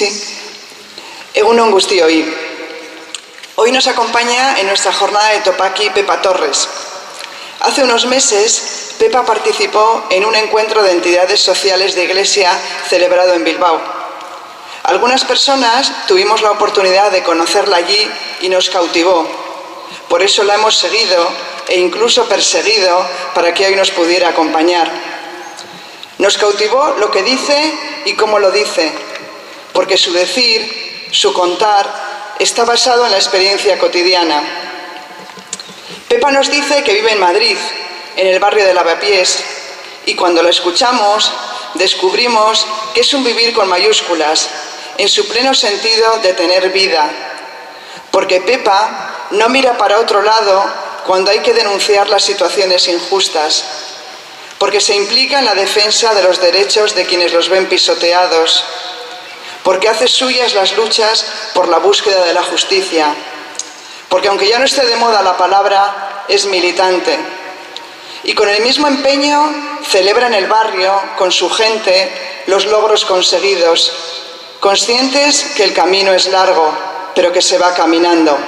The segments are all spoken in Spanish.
Sí. Egunon guztioi. Hoy nos acompaña en nuestra jornada de Topaki Pepa Torres. Hace unos meses, Pepa participó en un encuentro de entidades sociales de Iglesia celebrado en Bilbao. Algunas personas tuvimos la oportunidad de conocerla allí y nos cautivó. Por eso la hemos seguido e incluso perseguido para que hoy nos pudiera acompañar. Nos cautivó lo que dice y cómo lo dice, porque su decir, su contar, está basado en la experiencia cotidiana. Pepa nos dice que vive en Madrid, en el barrio de Lavapiés, y cuando la escuchamos, descubrimos que es un vivir con mayúsculas, en su pleno sentido de tener vida. Porque Pepa no mira para otro lado cuando hay que denunciar las situaciones injustas, porque se implica en la defensa de los derechos de quienes los ven pisoteados, porque hace suyas las luchas por la búsqueda de la justicia, porque aunque ya no esté de moda la palabra, es militante. Y con el mismo empeño celebra en el barrio, con su gente, los logros conseguidos, conscientes que el camino es largo, pero que se va caminando.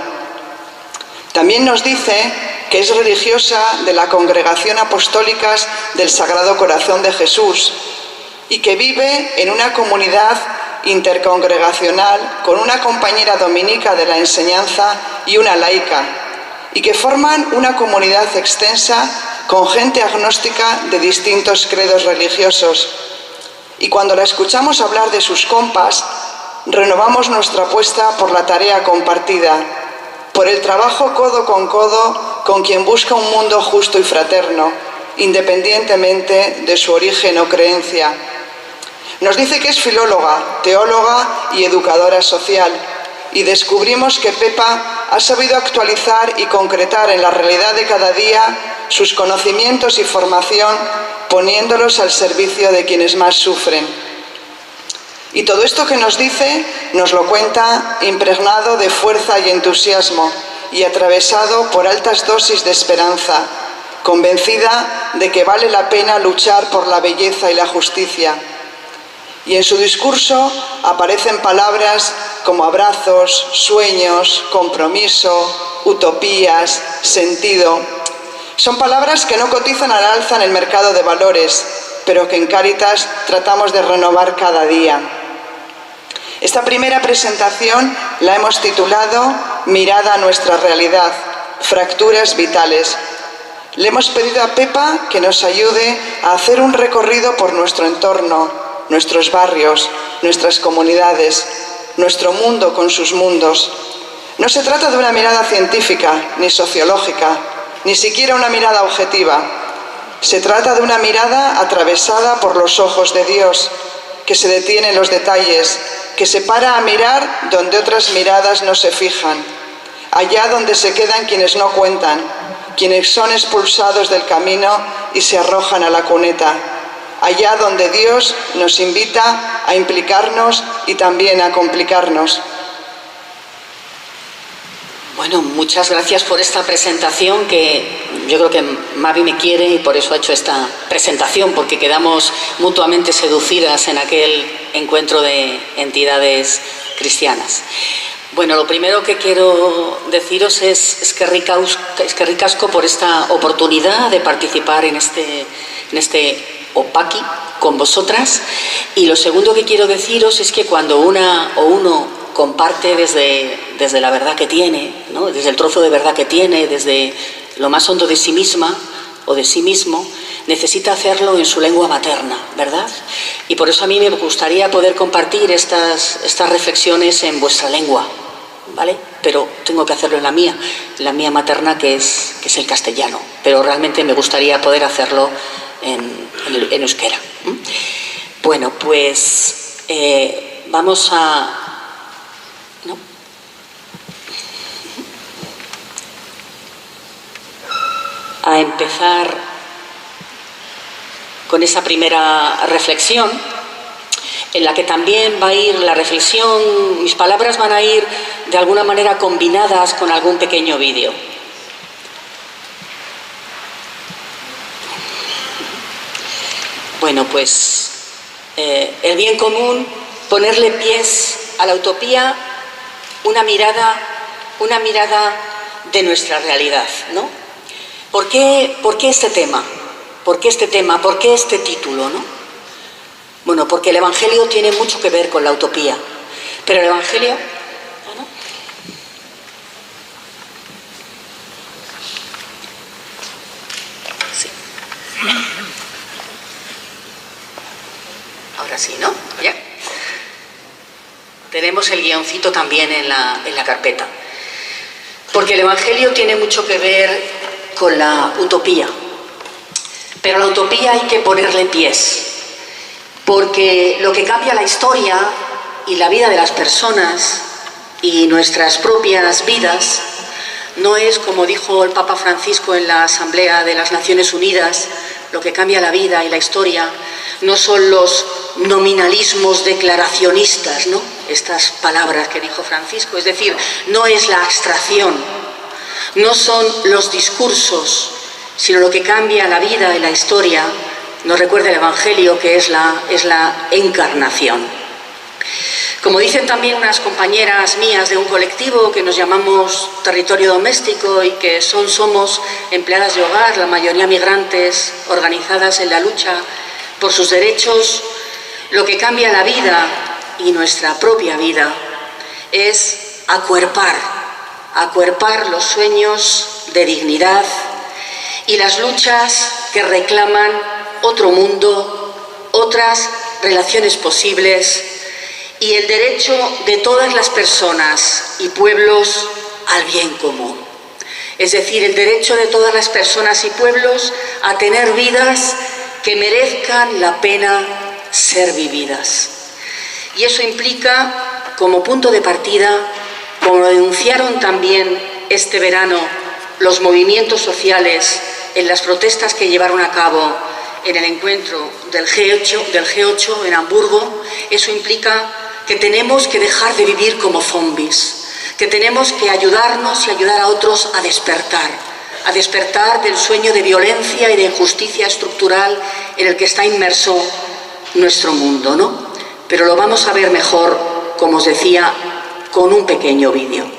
También nos dice que es religiosa de la Congregación Apostólica del Sagrado Corazón de Jesús y que vive en una comunidad intercongregacional con una compañera dominica de la enseñanza y una laica, y que forman una comunidad extensa con gente agnóstica de distintos credos religiosos. Y cuando la escuchamos hablar de sus compas, renovamos nuestra apuesta por la tarea compartida, por el trabajo codo con quien busca un mundo justo y fraterno, independientemente de su origen o creencia. Nos dice que es filóloga, teóloga y educadora social, y descubrimos que Pepa ha sabido actualizar y concretar en la realidad de cada día sus conocimientos y formación, poniéndolos al servicio de quienes más sufren. Y todo esto que nos dice nos lo cuenta impregnado de fuerza y entusiasmo y atravesado por altas dosis de esperanza, convencida de que vale la pena luchar por la belleza y la justicia. Y en su discurso aparecen palabras como abrazos, sueños, compromiso, utopías, sentido. Son palabras que no cotizan al alza en el mercado de valores, pero que en Cáritas tratamos de renovar cada día. Esta primera presentación la hemos titulado Mirada a nuestra realidad, fracturas vitales. Le hemos pedido a Pepa que nos ayude a hacer un recorrido por nuestro entorno, nuestros barrios, nuestras comunidades, nuestro mundo con sus mundos. No se trata de una mirada científica, ni sociológica, ni siquiera una mirada objetiva. Se trata de una mirada atravesada por los ojos de Dios, que se detiene en los detalles, que se para a mirar donde otras miradas no se fijan, allá donde se quedan quienes no cuentan, quienes son expulsados del camino y se arrojan a la cuneta, allá donde Dios nos invita a implicarnos y también a complicarnos. Bueno, muchas gracias por esta presentación, que yo creo que Mavi me quiere y por eso ha hecho esta presentación, porque quedamos mutuamente seducidas en aquel encuentro de entidades cristianas. Bueno, lo primero que quiero deciros es que ricasco por esta oportunidad de participar en este Opaki con vosotras. Y lo segundo que quiero deciros es que cuando una o uno comparte desde la verdad que tiene, ¿no? Desde el trozo de verdad que tiene, desde lo más hondo de sí misma o de sí mismo, necesita hacerlo en su lengua materna, ¿verdad? Y por eso a mí me gustaría poder compartir estas reflexiones en vuestra lengua, ¿vale? Pero tengo que hacerlo en la mía materna, que es el castellano, pero realmente me gustaría poder hacerlo en euskera. Bueno, pues vamos a... ¿no? A empezar con esa primera reflexión, en la que también va a ir la reflexión, mis palabras van a ir de alguna manera combinadas con algún pequeño vídeo. Bueno, pues el bien común, ponerle pies a la utopía una mirada de nuestra realidad, ¿no? ¿Por qué este tema? ¿Por qué este tema? ¿Por qué este título, no? Bueno, porque el Evangelio tiene mucho que ver con la utopía, pero el Evangelio... ¿no? Sí. Ahora sí, ¿no? ¿Ya? Tenemos el guioncito también en la carpeta. Porque el Evangelio tiene mucho que ver con la utopía. Pero a la utopía hay que ponerle pies. Porque lo que cambia la historia y la vida de las personas y nuestras propias vidas no es, como dijo el Papa Francisco en la Asamblea de las Naciones Unidas, lo que cambia la vida y la historia no son los nominalismos declaracionistas, ¿no? Estas palabras que dijo Francisco, es decir, no es la abstracción, no son los discursos, sino lo que cambia la vida y la historia, nos recuerda el Evangelio, que es la encarnación. Como dicen también unas compañeras mías de un colectivo que nos llamamos Territorio Doméstico y que somos empleadas de hogar, la mayoría migrantes, organizadas en la lucha por sus derechos, lo que cambia la vida y nuestra propia vida es acuerpar los sueños de dignidad y las luchas que reclaman otro mundo, otras relaciones posibles y el derecho de todas las personas y pueblos al bien común. Es decir, el derecho de todas las personas y pueblos a tener vidas que merezcan la pena ser vividas. Y eso implica, como punto de partida, como denunciaron también este verano los movimientos sociales en las protestas que llevaron a cabo en el encuentro del G8 en Hamburgo, eso implica que tenemos que dejar de vivir como zombies, que tenemos que ayudarnos y ayudar a otros a despertar del sueño de violencia y de injusticia estructural en el que está inmerso nuestro mundo, ¿no? Pero lo vamos a ver mejor, como os decía, con un pequeño vídeo.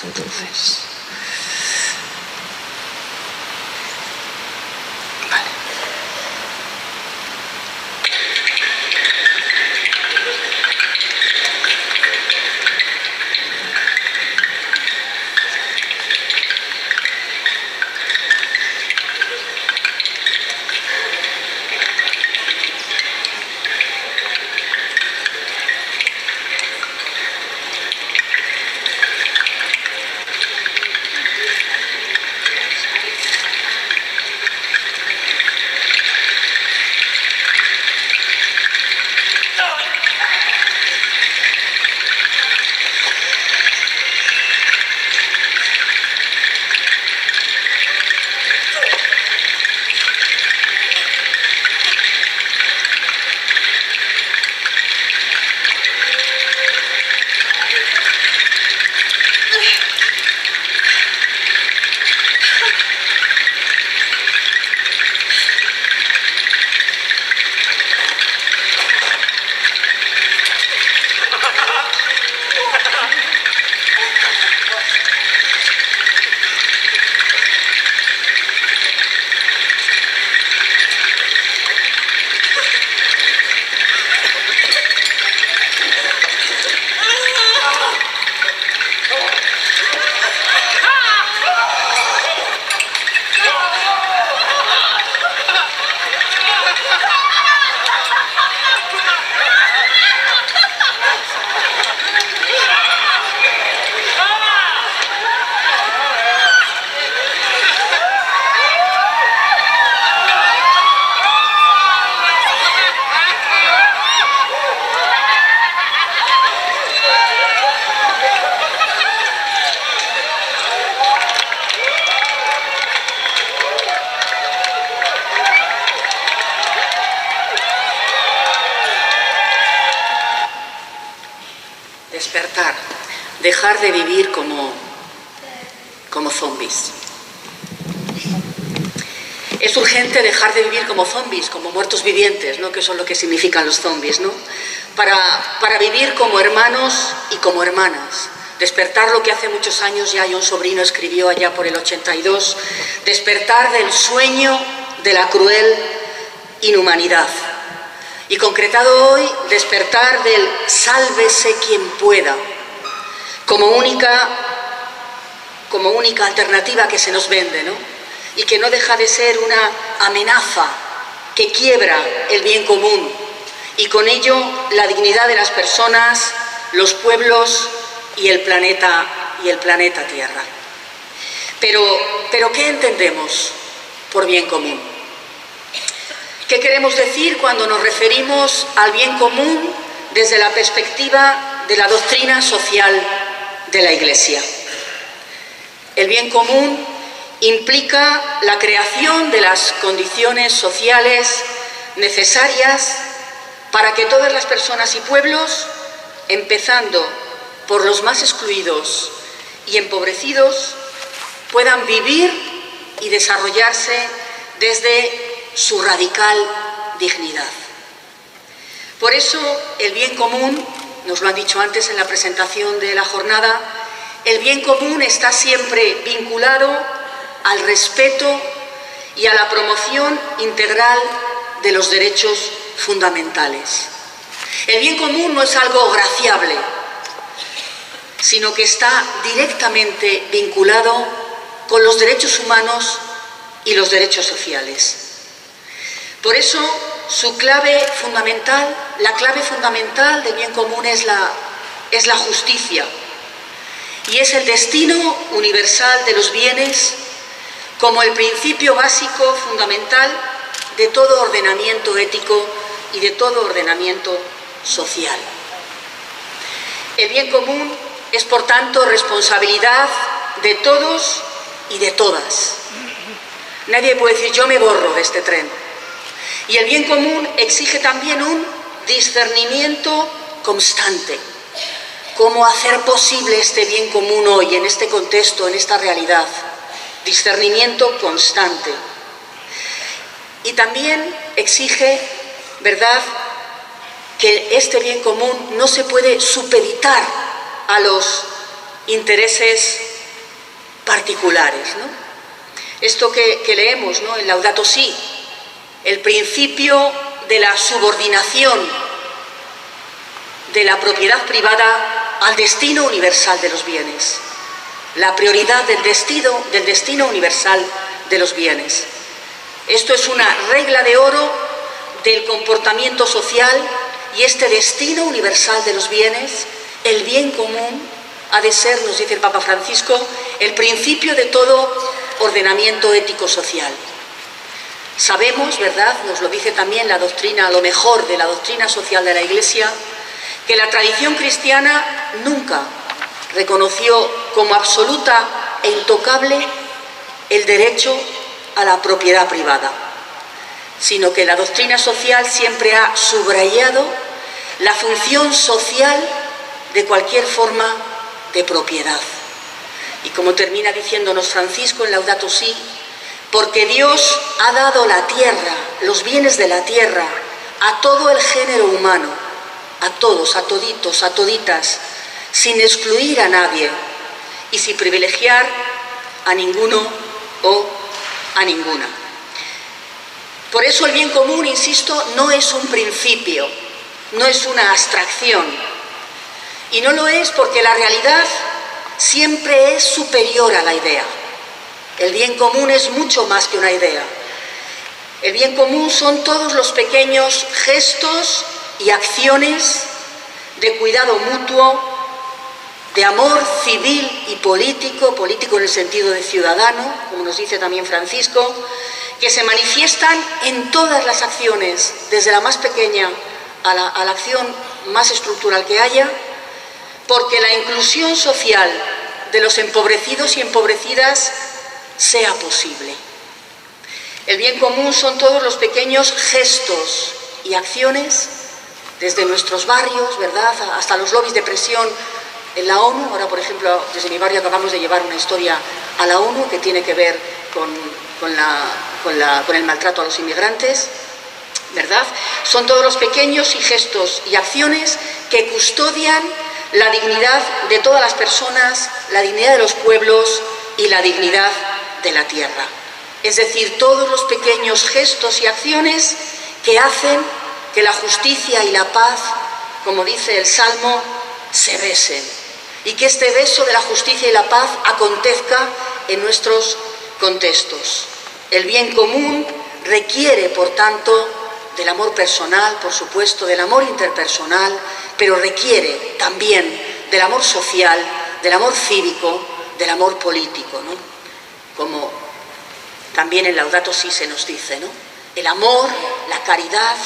Entonces, despertar, dejar de vivir como como zombies. Es urgente dejar de vivir como zombies, como muertos vivientes, ¿no? Que eso es lo que significan los zombies, ¿no? Para vivir como hermanos y como hermanas. Despertar lo que hace muchos años ya John Sobrino escribió allá por el 82, despertar del sueño de la cruel inhumanidad. Y concretado hoy, despertar del sálvese quien pueda, como única alternativa que se nos vende, ¿no? Y que no deja de ser una amenaza que quiebra el bien común y con ello la dignidad de las personas, los pueblos y el planeta Tierra. Pero ¿qué entendemos por bien común? ¿Qué queremos decir cuando nos referimos al bien común desde la perspectiva de la doctrina social de la Iglesia? El bien común implica la creación de las condiciones sociales necesarias para que todas las personas y pueblos, empezando por los más excluidos y empobrecidos, puedan vivir y desarrollarse desde su radical dignidad. Por eso, el bien común, nos lo han dicho antes en la presentación de la jornada, el bien común está siempre vinculado al respeto y a la promoción integral de los derechos fundamentales. El bien común no es algo graciable, sino que está directamente vinculado con los derechos humanos y los derechos sociales. Por eso, su clave fundamental, la clave fundamental del bien común es la justicia, y es el destino universal de los bienes como el principio básico fundamental de todo ordenamiento ético y de todo ordenamiento social. El bien común es, por tanto, responsabilidad de todos y de todas. Nadie puede decir, yo me borro de este tren. Y el bien común exige también un discernimiento constante. ¿Cómo hacer posible este bien común hoy, en este contexto, en esta realidad? Discernimiento constante. Y también exige, ¿verdad?, que este bien común no se puede supeditar a los intereses particulares, ¿no? Esto que leemos, ¿no?, en Laudato Si, el principio de la subordinación de la propiedad privada al destino universal de los bienes, la prioridad del destino universal de los bienes. Esto es una regla de oro del comportamiento social, y este destino universal de los bienes, el bien común, ha de ser, nos dice el Papa Francisco, el principio de todo ordenamiento ético-social. Sabemos, ¿verdad?, nos lo dice también la doctrina, a lo mejor de la doctrina social de la Iglesia, que la tradición cristiana nunca reconoció como absoluta e intocable el derecho a la propiedad privada, sino que la doctrina social siempre ha subrayado la función social de cualquier forma de propiedad. Y como termina diciéndonos Francisco en Laudato Si, porque Dios ha dado la tierra, los bienes de la tierra, a todo el género humano, a todos, a toditos, a toditas, sin excluir a nadie y sin privilegiar a ninguno o a ninguna. Por eso el bien común, insisto, no es un principio, no es una abstracción. Y no lo es porque la realidad siempre es superior a la idea. El bien común es mucho más que una idea. El bien común son todos los pequeños gestos y acciones de cuidado mutuo, de amor civil y político en el sentido de ciudadano, como nos dice también Francisco, que se manifiestan en todas las acciones, desde la más pequeña a la acción más estructural que haya, porque la inclusión social de los empobrecidos y empobrecidas sea posible. El bien común son todos los pequeños gestos y acciones, desde nuestros barrios, ¿verdad?, hasta los lobbies de presión en la ONU. Ahora, por ejemplo, desde mi barrio acabamos de llevar una historia a la ONU que tiene que ver con el maltrato a los inmigrantes, ¿verdad? Son todos los pequeños y gestos y acciones que custodian la dignidad de todas las personas, la dignidad de los pueblos y la dignidad de la tierra. Es decir, todos los pequeños gestos y acciones que hacen que la justicia y la paz, como dice el Salmo, se besen. Y que este beso de la justicia y la paz acontezca en nuestros contextos. El bien común requiere, por tanto, del amor personal, por supuesto, del amor interpersonal, pero requiere también del amor social, del amor cívico, del amor político, ¿no? Como también en Laudato Si se nos dice, ¿no? El amor, la caridad,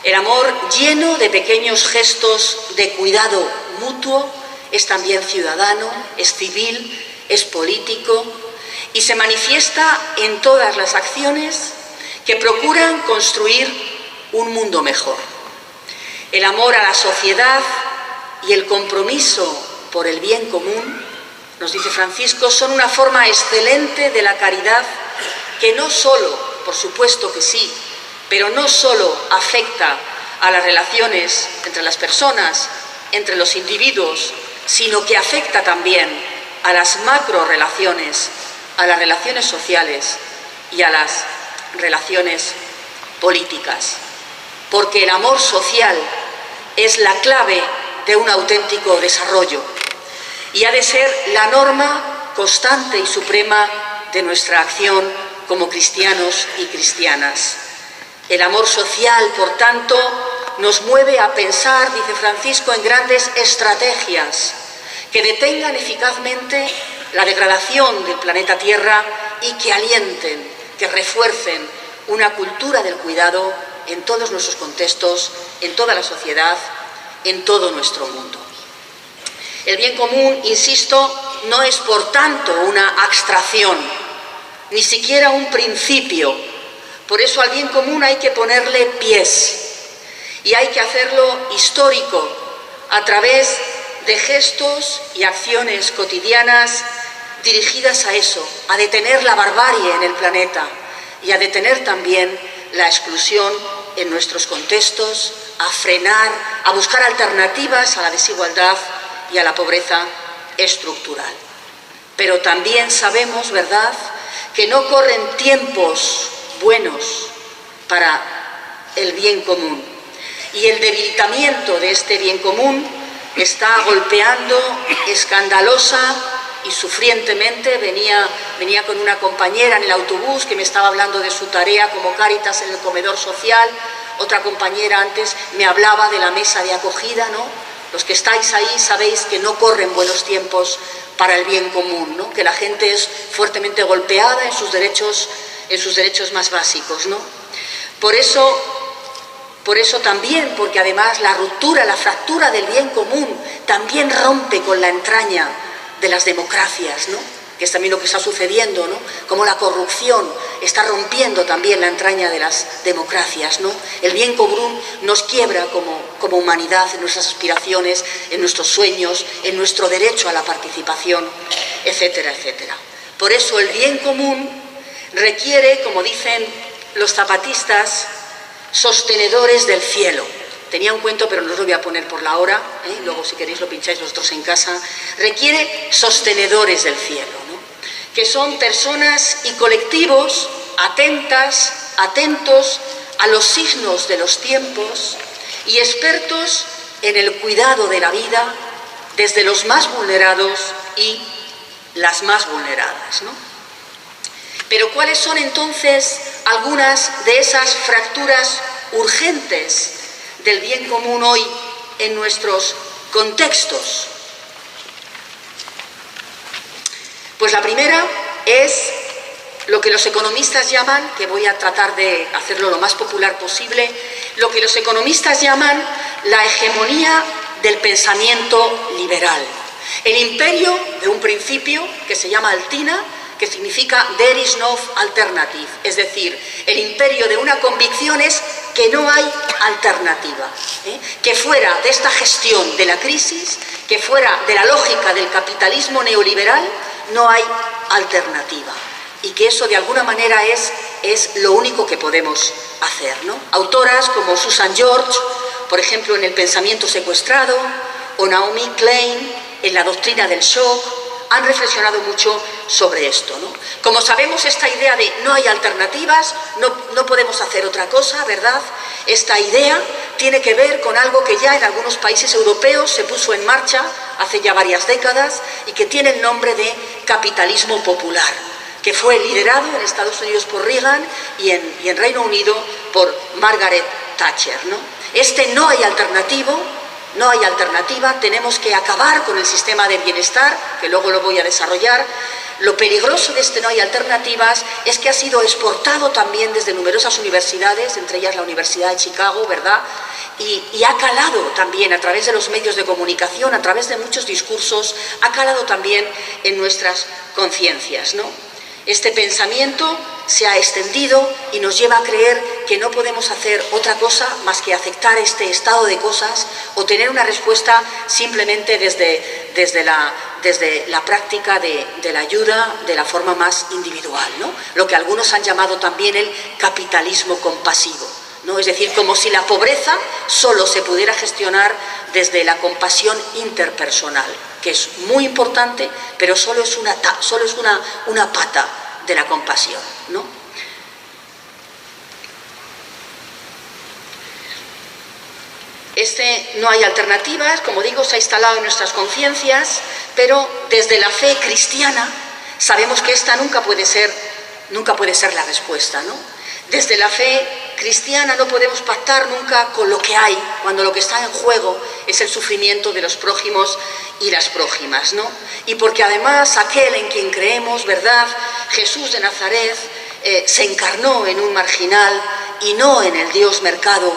el amor lleno de pequeños gestos de cuidado mutuo es también ciudadano, es civil, es político y se manifiesta en todas las acciones que procuran construir un mundo mejor. El amor a la sociedad y el compromiso por el bien común, nos dice Francisco, son una forma excelente de la caridad que no solo, por supuesto que sí, pero no solo afecta a las relaciones entre las personas, entre los individuos, sino que afecta también a las macrorelaciones, a las relaciones sociales y a las relaciones políticas. Porque el amor social es la clave de un auténtico desarrollo y ha de ser la norma constante y suprema de nuestra acción como cristianos y cristianas. El amor social, por tanto, nos mueve a pensar, dice Francisco, en grandes estrategias que detengan eficazmente la degradación del planeta Tierra y que alienten, que refuercen una cultura del cuidado en todos nuestros contextos, en toda la sociedad, en todo nuestro mundo. El bien común, insisto, no es por tanto una abstracción, ni siquiera un principio. Por eso al bien común hay que ponerle pies y hay que hacerlo histórico a través de gestos y acciones cotidianas dirigidas a eso, a detener la barbarie en el planeta y a detener también la exclusión en nuestros contextos, a frenar, a buscar alternativas a la desigualdad y a la pobreza estructural. Pero también sabemos, ¿verdad?, que no corren tiempos buenos para el bien común. Y el debilitamiento de este bien común está golpeando escandalosa y sufrientemente. Venía con una compañera en el autobús que me estaba hablando de su tarea como Cáritas en el comedor social. Otra compañera antes me hablaba de la mesa de acogida, ¿no? Los que estáis ahí sabéis que no corren buenos tiempos para el bien común, ¿no? Que la gente es fuertemente golpeada en sus derechos más básicos, ¿no? Por eso también, porque además la ruptura, la fractura del bien común también rompe con la entraña de las democracias, ¿no? Que es también lo que está sucediendo, ¿no? Como la corrupción está rompiendo también la entraña de las democracias, ¿no? El bien común nos quiebra como humanidad en nuestras aspiraciones, en nuestros sueños, en nuestro derecho a la participación, etcétera, etcétera. Por eso el bien común requiere, como dicen los zapatistas, sostenedores del cielo. Tenía un cuento, pero no os lo voy a poner por la hora, ¿eh? Luego si queréis lo pincháis vosotros en casa. Requiere sostenedores del cielo, ¿no? Que son personas y colectivos atentos a los signos de los tiempos y expertos en el cuidado de la vida desde los más vulnerados y las más vulneradas, ¿no? Pero ¿cuáles son entonces algunas de esas fracturas urgentes del bien común hoy en nuestros contextos? Pues la primera es lo que los economistas llaman, que voy a tratar de hacerlo lo más popular posible, lo que los economistas llaman la hegemonía del pensamiento liberal. El imperio de un principio que se llama Altina, que significa there is no alternative, es decir, el imperio de una convicción es que no hay alternativa, que fuera de esta gestión de la crisis, que fuera de la lógica del capitalismo neoliberal no hay alternativa, y que eso de alguna manera es lo único que podemos hacer, ¿no? Autoras como Susan George, por ejemplo, en El pensamiento secuestrado, o Naomi Klein, en La doctrina del shock, han reflexionado mucho sobre esto, ¿no? Como sabemos, esta idea de no hay alternativas, no podemos hacer otra cosa, ¿verdad? Esta idea tiene que ver con algo que ya en algunos países europeos se puso en marcha hace ya varias décadas y que tiene el nombre de capitalismo popular, que fue liderado en Estados Unidos por Reagan y en Reino Unido por Margaret Thatcher, ¿no? Este no hay alternativa, tenemos que acabar con el sistema de bienestar, que luego lo voy a desarrollar. Lo peligroso de este no hay alternativas es que ha sido exportado también desde numerosas universidades, entre ellas la Universidad de Chicago, ¿verdad? Y ha calado también a través de los medios de comunicación, a través de muchos discursos, ha calado también en nuestras conciencias, ¿no? Este pensamiento se ha extendido y nos lleva a creer que no podemos hacer otra cosa más que aceptar este estado de cosas o tener una respuesta simplemente desde la práctica de la ayuda de la forma más individual, ¿no? Lo que algunos han llamado también el capitalismo compasivo, ¿no? Es decir, como si la pobreza solo se pudiera gestionar desde la compasión interpersonal, que es muy importante, pero solo es una pata de la compasión, ¿no? Este no hay alternativas, como digo, se ha instalado en nuestras conciencias, pero desde la fe cristiana sabemos que esta nunca puede ser la respuesta, ¿no? Desde la fe cristiana no podemos pactar nunca con lo que hay, cuando lo que está en juego es el sufrimiento de los prójimos y las prójimas, ¿no? Y porque además aquel en quien creemos, ¿verdad?, Jesús de Nazaret, se encarnó en un marginal y no en el Dios mercado,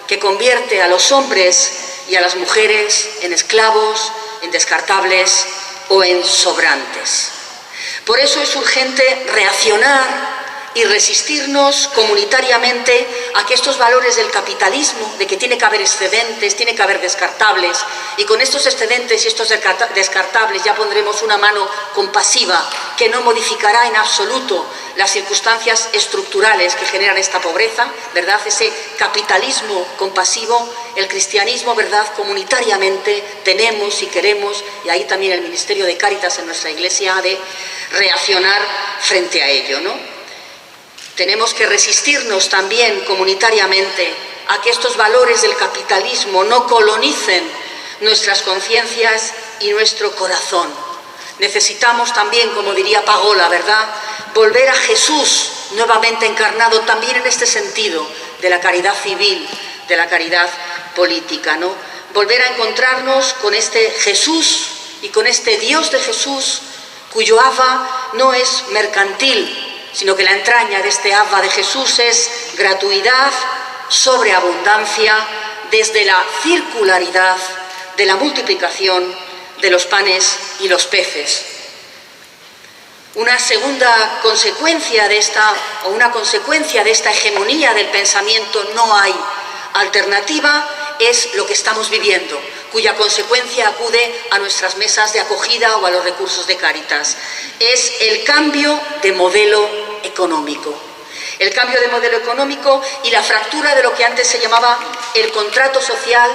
que convierte a los hombres y a las mujeres en esclavos, en descartables o en sobrantes. Por eso es urgente reaccionar y resistirnos comunitariamente a que estos valores del capitalismo, de que tiene que haber excedentes, tiene que haber descartables, y con estos excedentes y estos descartables ya pondremos una mano compasiva que no modificará en absoluto las circunstancias estructurales que generan esta pobreza, ¿verdad? Ese capitalismo compasivo, el cristianismo, ¿verdad?, comunitariamente tenemos y queremos, y ahí también el Ministerio de Cáritas en nuestra Iglesia ha de reaccionar frente a ello, ¿no? Tenemos que resistirnos también comunitariamente a que estos valores del capitalismo no colonicen nuestras conciencias y nuestro corazón. Necesitamos también, como diría Pagola, ¿verdad?, volver a Jesús nuevamente encarnado también en este sentido de la caridad civil, de la caridad política, ¿no? Volver a encontrarnos con este Jesús y con este Dios de Jesús, cuyo Abba no es mercantil, sino que la entraña de este Abba de Jesús es gratuidad, sobreabundancia, desde la circularidad de la multiplicación de los panes y los peces. Una segunda consecuencia de una consecuencia de esta hegemonía del pensamiento no hay alternativa es lo que estamos viviendo, cuya consecuencia acude a nuestras mesas de acogida o a los recursos de Cáritas. Es el cambio de modelo económico. El cambio de modelo económico y la fractura de lo que antes se llamaba el contrato social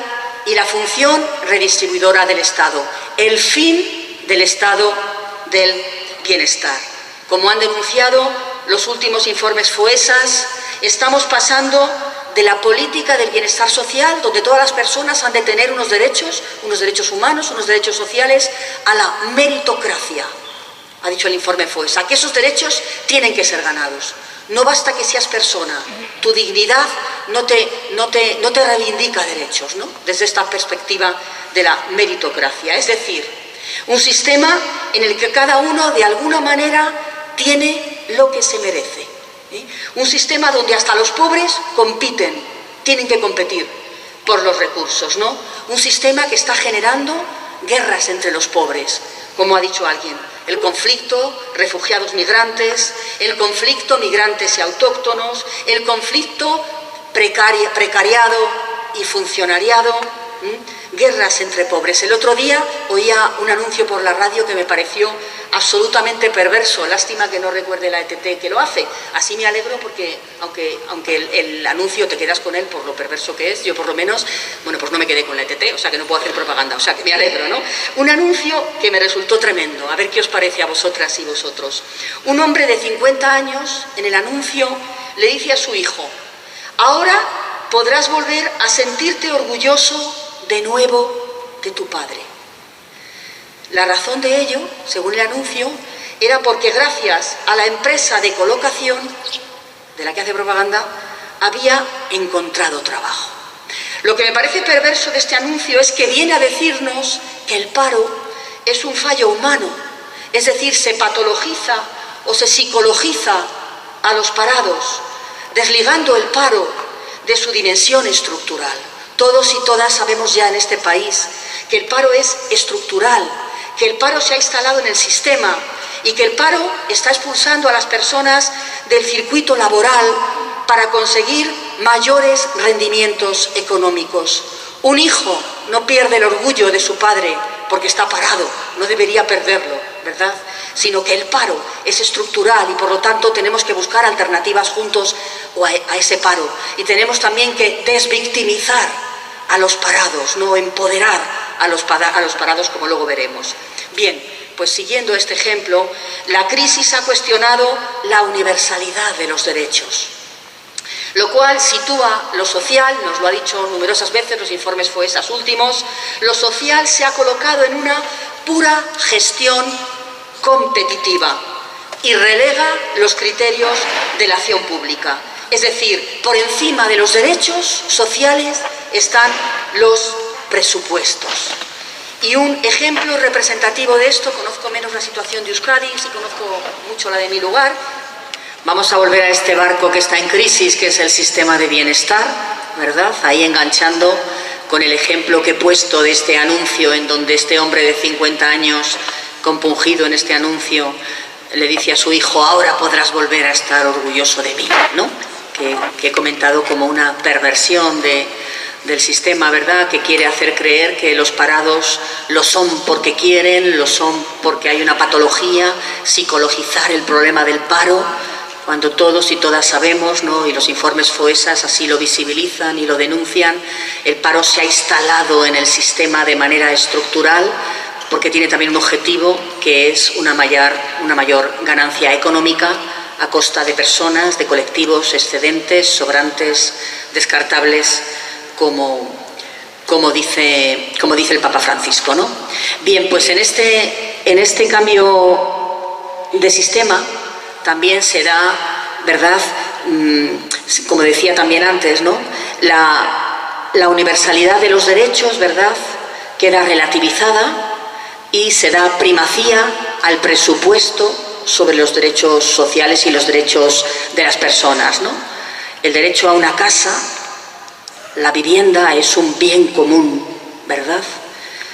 y la función redistribuidora del Estado. El fin del Estado del bienestar. Como han denunciado los últimos informes FOESAS, estamos pasando de la política del bienestar social, donde todas las personas han de tener unos derechos humanos, unos derechos sociales, a la meritocracia, ha dicho el informe FOESA, que esos derechos tienen que ser ganados. No basta que seas persona, tu dignidad no te reivindica derechos, ¿no?, desde esta perspectiva de la meritocracia. Es decir, un sistema en el que cada uno de alguna manera tiene lo que se merece. Un sistema donde hasta los pobres tienen que competir por los recursos, ¿no? Un sistema que está generando guerras entre los pobres, como ha dicho alguien. El conflicto refugiados-migrantes, el conflicto migrantes y autóctonos, el conflicto precariado y funcionariado, guerras entre pobres. El otro día oía un anuncio por la radio que me pareció absolutamente perverso. Lástima que no recuerde la ETT que lo hace. Así me alegro porque, aunque el anuncio te quedas con él por lo perverso que es, yo por lo menos, bueno, pues no me quedé con la ETT, o sea que no puedo hacer propaganda, o sea que me alegro, ¿no? Un anuncio que me resultó tremendo. A ver qué os parece a vosotras y vosotros. Un hombre de 50 años, en el anuncio, le dice a su hijo: ahora podrás volver a sentirte orgulloso de nuevo de tu padre. La razón de ello, según el anuncio, era porque gracias a la empresa de colocación de la que hace propaganda, había encontrado trabajo. Lo que me parece perverso de este anuncio es que viene a decirnos que el paro es un fallo humano, es decir, se patologiza o se psicologiza a los parados, desligando el paro de su dimensión estructural. Todos y todas sabemos ya en este país que el paro es estructural, que el paro se ha instalado en el sistema y que el paro está expulsando a las personas del circuito laboral para conseguir mayores rendimientos económicos. Un hijo no pierde el orgullo de su padre porque está parado, no debería perderlo, ¿verdad? Sino que el paro es estructural y por lo tanto tenemos que buscar alternativas juntos a ese paro. Y tenemos también que desvictimizar a los parados, no empoderar a los parados, como luego veremos. Bien, pues siguiendo este ejemplo, la crisis ha cuestionado la universalidad de los derechos, lo cual sitúa lo social, nos lo ha dicho numerosas veces los informes FOESAS últimos, lo social se ha colocado en una pura gestión competitiva y relega los criterios de la acción pública. Es decir, por encima de los derechos sociales están los presupuestos. Y un ejemplo representativo de esto, conozco menos la situación de Euskadi, sí conozco mucho la de mi lugar. Vamos a volver a este barco que está en crisis, que es el sistema de bienestar, ¿verdad? Ahí enganchando con el ejemplo que he puesto de este anuncio en donde este hombre de 50 años, compungido en este anuncio, le dice a su hijo: ahora podrás volver a estar orgulloso de mí, ¿no? Que he comentado como una perversión del sistema, ¿verdad?, que quiere hacer creer que los parados lo son porque quieren, lo son porque hay una patología, psicologizar el problema del paro, cuando todos y todas sabemos, ¿no?, y los informes FOESAS así lo visibilizan y lo denuncian, el paro se ha instalado en el sistema de manera estructural porque tiene también un objetivo que es una mayor ganancia económica a costa de personas, de colectivos excedentes, sobrantes, descartables, como dice el Papa Francisco, ¿no? Bien, pues en este cambio de sistema también se da, ¿verdad?, como decía también antes, ¿no?, la universalidad de los derechos, ¿verdad?, queda relativizada y se da primacía al presupuesto sobre los derechos sociales y los derechos de las personas, ¿no? El derecho a una casa, la vivienda, es un bien común, ¿verdad?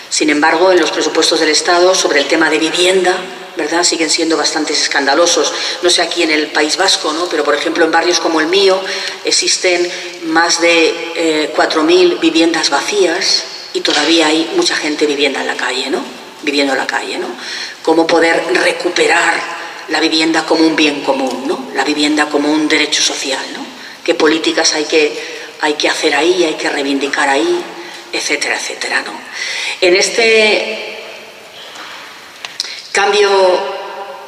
Sin embargo, en los presupuestos del Estado sobre el tema de vivienda, ¿verdad?, siguen siendo bastante escandalosos. No sé aquí en el País Vasco, ¿no?, pero por ejemplo en barrios como el mío existen más de 4.000 viviendas vacías y todavía hay mucha gente viviendo en la calle, ¿no? Cómo poder recuperar la vivienda como un bien común, ¿no?, la vivienda como un derecho social, ¿no? ¿Qué políticas hay que hacer ahí, hay que reivindicar ahí, etcétera, etcétera, ¿no? En este cambio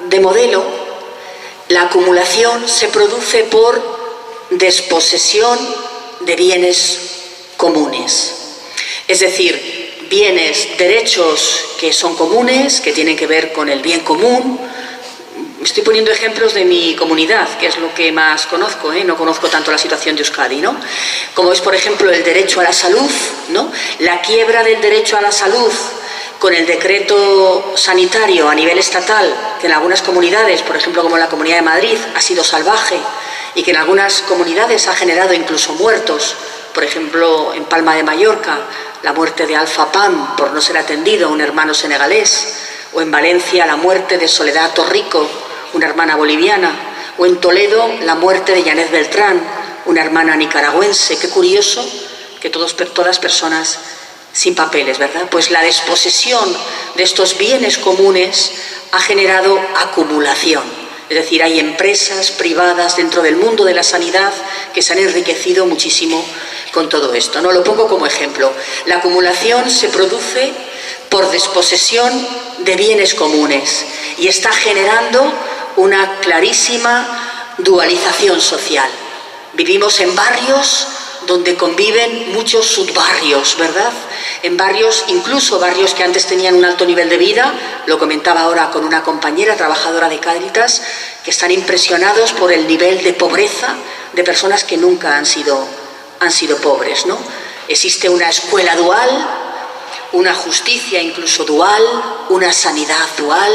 de modelo, la acumulación se produce por desposesión de bienes comunes. Es decir, derechos que son comunes, que tienen que ver con el bien común. Estoy poniendo ejemplos de mi comunidad, que es lo que más conozco, ¿eh? No conozco tanto la situación de Euskadi, ¿no? Como es, por ejemplo, el derecho a la salud, ¿no? La quiebra del derecho a la salud con el decreto sanitario a nivel estatal, que en algunas comunidades, por ejemplo, como la Comunidad de Madrid, ha sido salvaje y que en algunas comunidades ha generado incluso muertos. Por ejemplo, en Palma de Mallorca, la muerte de Alfa Pam por no ser atendido, un hermano senegalés, o en Valencia la muerte de Soledad Torrico, una hermana boliviana, o en Toledo la muerte de Janet Beltrán, una hermana nicaragüense. Qué curioso que todas personas sin papeles, ¿verdad? Pues la desposesión de estos bienes comunes ha generado acumulación. Es decir, hay empresas privadas dentro del mundo de la sanidad que se han enriquecido muchísimo con todo esto, ¿no? Lo pongo como ejemplo. La acumulación se produce por desposesión de bienes comunes y está generando una clarísima dualización social. Vivimos en barrios donde conviven muchos subbarrios, ¿verdad? En barrios, incluso barrios que antes tenían un alto nivel de vida, lo comentaba ahora con una compañera trabajadora de Cáritas, que están impresionados por el nivel de pobreza de personas que nunca han sido pobres, ¿no? Existe una escuela dual, una justicia incluso dual, una sanidad dual,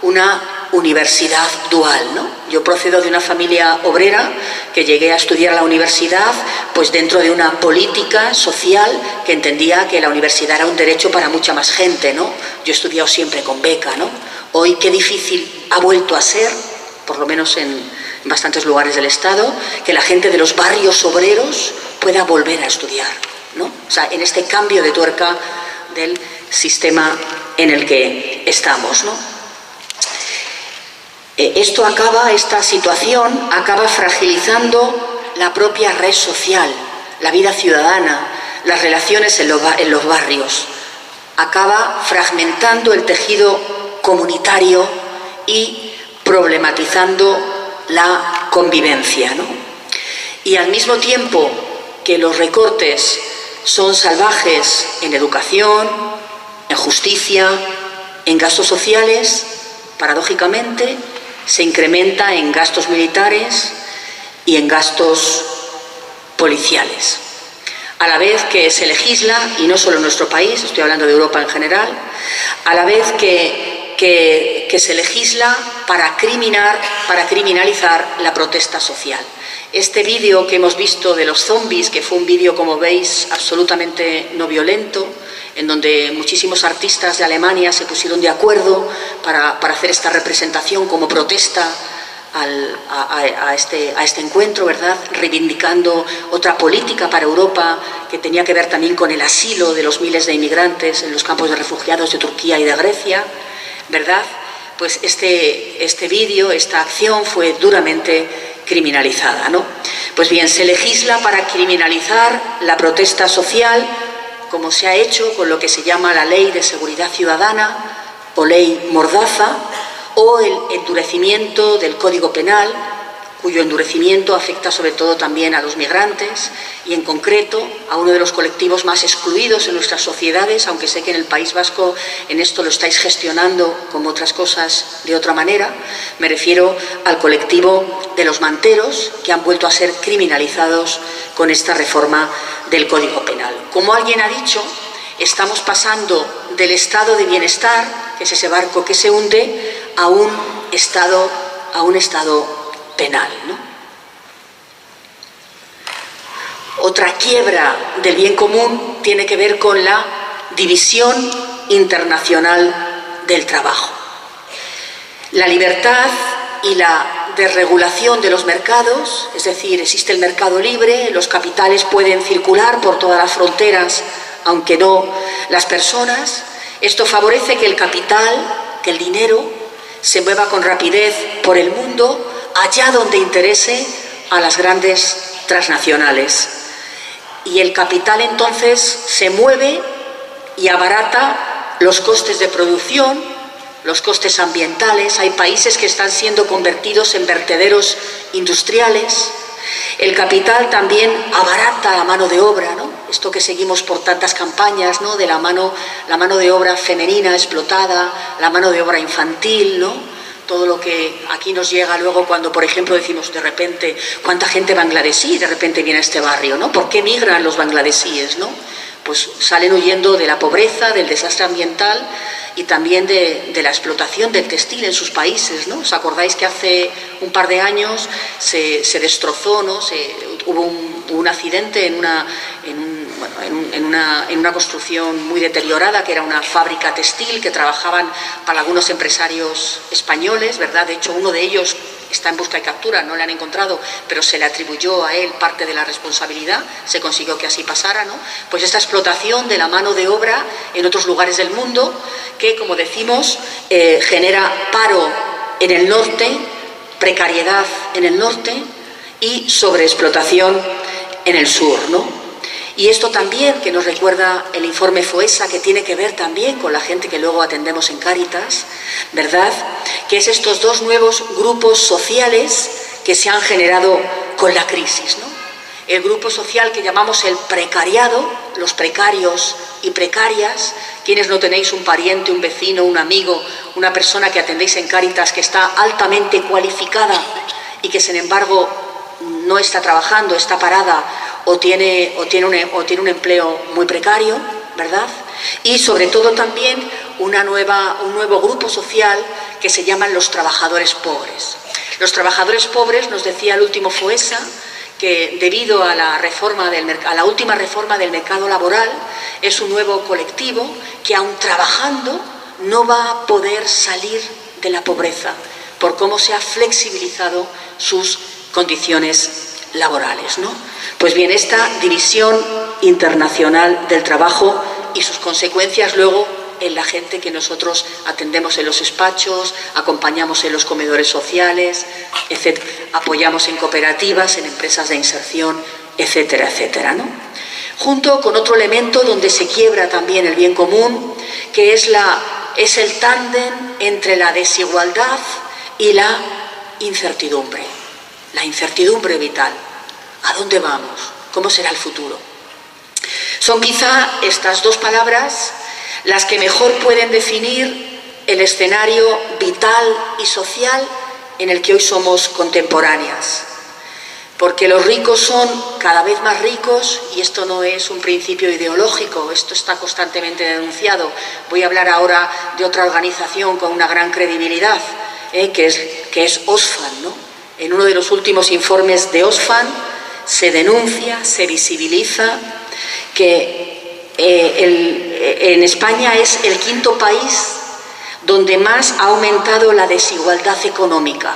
una universidad dual, ¿no? Yo procedo de una familia obrera que llegué a estudiar a la universidad pues dentro de una política social que entendía que la universidad era un derecho para mucha más gente, ¿no? Yo he estudiado siempre con beca, ¿no? Hoy qué difícil ha vuelto a ser, por lo menos en bastantes lugares del Estado, que la gente de los barrios obreros pueda volver a estudiar, ¿no? O sea, en este cambio de tuerca del sistema en el que estamos, ¿no? Esta situación acaba fragilizando la propia red social, la vida ciudadana, las relaciones en los barrios. Acaba fragmentando el tejido comunitario y problematizando la convivencia, ¿no? Y al mismo tiempo que los recortes son salvajes en educación, en justicia, en gastos sociales, paradójicamente, se incrementa en gastos militares y en gastos policiales. A la vez que se legisla, y no solo en nuestro país, estoy hablando de Europa en general, a la vez que se legisla para criminalizar la protesta social. Este vídeo que hemos visto de los zombies, que fue un vídeo, como veis, absolutamente no violento, en donde muchísimos artistas de Alemania se pusieron de acuerdo para hacer esta representación como protesta a este encuentro, ¿verdad? Reivindicando otra política para Europa que tenía que ver también con el asilo de los miles de inmigrantes en los campos de refugiados de Turquía y de Grecia, ¿verdad? Pues este vídeo, esta acción fue duramente criminalizada, ¿no? Pues bien, se legisla para criminalizar la protesta social, como se ha hecho con lo que se llama la Ley de Seguridad Ciudadana o Ley Mordaza, o el endurecimiento del Código Penal, cuyo endurecimiento afecta sobre todo también a los migrantes y en concreto a uno de los colectivos más excluidos en nuestras sociedades, aunque sé que en el País Vasco en esto lo estáis gestionando como otras cosas de otra manera. Me refiero al colectivo de los manteros, que han vuelto a ser criminalizados con esta reforma del Código Penal. Como alguien ha dicho, estamos pasando del estado de bienestar, que es ese barco que se hunde, a un estado penal, ¿no? Otra quiebra del bien común tiene que ver con la división internacional del trabajo. La libertad y la desregulación de los mercados, es decir, existe el mercado libre, los capitales pueden circular por todas las fronteras, aunque no las personas. Esto favorece que el capital, que el dinero, se mueva con rapidez por el mundo, allá donde interese a las grandes transnacionales. Y el capital entonces se mueve y abarata los costes de producción, los costes ambientales. Hay países que están siendo convertidos en vertederos industriales. El capital también abarata la mano de obra, ¿no? Esto que seguimos por tantas campañas, ¿no? De la mano de obra femenina explotada, la mano de obra infantil, ¿no? Todo lo que aquí nos llega luego cuando, por ejemplo, decimos de repente, ¿cuánta gente bangladesí de repente viene a este barrio, ¿no? ¿Por qué migran los bangladesíes, ¿no? Pues salen huyendo de la pobreza, del desastre ambiental y también de la explotación del textil en sus países, ¿no? ¿Os acordáis que hace un par de años se destrozó, ¿no? Hubo un accidente en una construcción muy deteriorada, que era una fábrica textil que trabajaban para algunos empresarios españoles, ¿verdad? De hecho, uno de ellos está en busca y captura, no le han encontrado, pero se le atribuyó a él parte de la responsabilidad, se consiguió que así pasara, ¿no? Pues esta explotación de la mano de obra en otros lugares del mundo que, como decimos, genera paro en el norte, precariedad en el norte y sobreexplotación en el sur, ¿no? Y esto también, que nos recuerda el informe FOESA, que tiene que ver también con la gente que luego atendemos en Cáritas, ¿verdad? Que es estos dos nuevos grupos sociales que se han generado con la crisis, ¿no? El grupo social que llamamos el precariado, los precarios y precarias, quienes no tenéis un pariente, un vecino, un amigo, una persona que atendéis en Cáritas que está altamente cualificada y que sin embargo no está trabajando, está parada o tiene un empleo muy precario, ¿verdad? Y sobre todo también un nuevo grupo social que se llaman los trabajadores pobres. Los trabajadores pobres, nos decía el último FOESA, que debido a la última reforma del mercado laboral es un nuevo colectivo que aun trabajando no va a poder salir de la pobreza por cómo se ha flexibilizado sus condiciones laborales, ¿no? Pues bien, esta división internacional del trabajo y sus consecuencias luego en la gente que nosotros atendemos en los despachos, acompañamos en los comedores sociales, etcétera, apoyamos en cooperativas, en empresas de inserción, etcétera, etcétera, ¿no? Junto con otro elemento donde se quiebra también el bien común, que es el tándem entre la desigualdad y la incertidumbre vital. ¿A dónde vamos? ¿Cómo será el futuro? Son quizá estas dos palabras las que mejor pueden definir el escenario vital y social en el que hoy somos contemporáneas. Porque los ricos son cada vez más ricos, y esto no es un principio ideológico, esto está constantemente denunciado. Voy a hablar ahora de otra organización con una gran credibilidad, que es Oxfam, ¿no? En uno de los últimos informes de Oxfam se denuncia, se visibiliza que en España es el quinto país donde más ha aumentado la desigualdad económica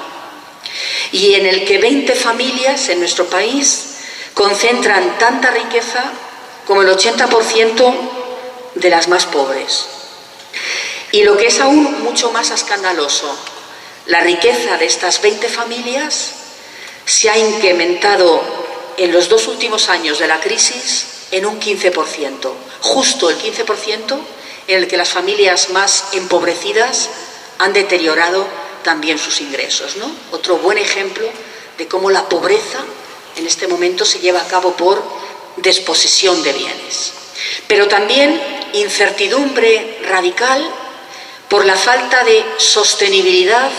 y en el que 20 familias en nuestro país concentran tanta riqueza como el 80% de las más pobres. Y lo que es aún mucho más escandaloso, la riqueza de estas 20 familias se ha incrementado en los 2 últimos años de la crisis en un 15%, justo el 15% en el que las familias más empobrecidas han deteriorado también sus ingresos, ¿no? Otro buen ejemplo de cómo la pobreza en este momento se lleva a cabo por desposesión de bienes. Pero también incertidumbre radical por la falta de sostenibilidad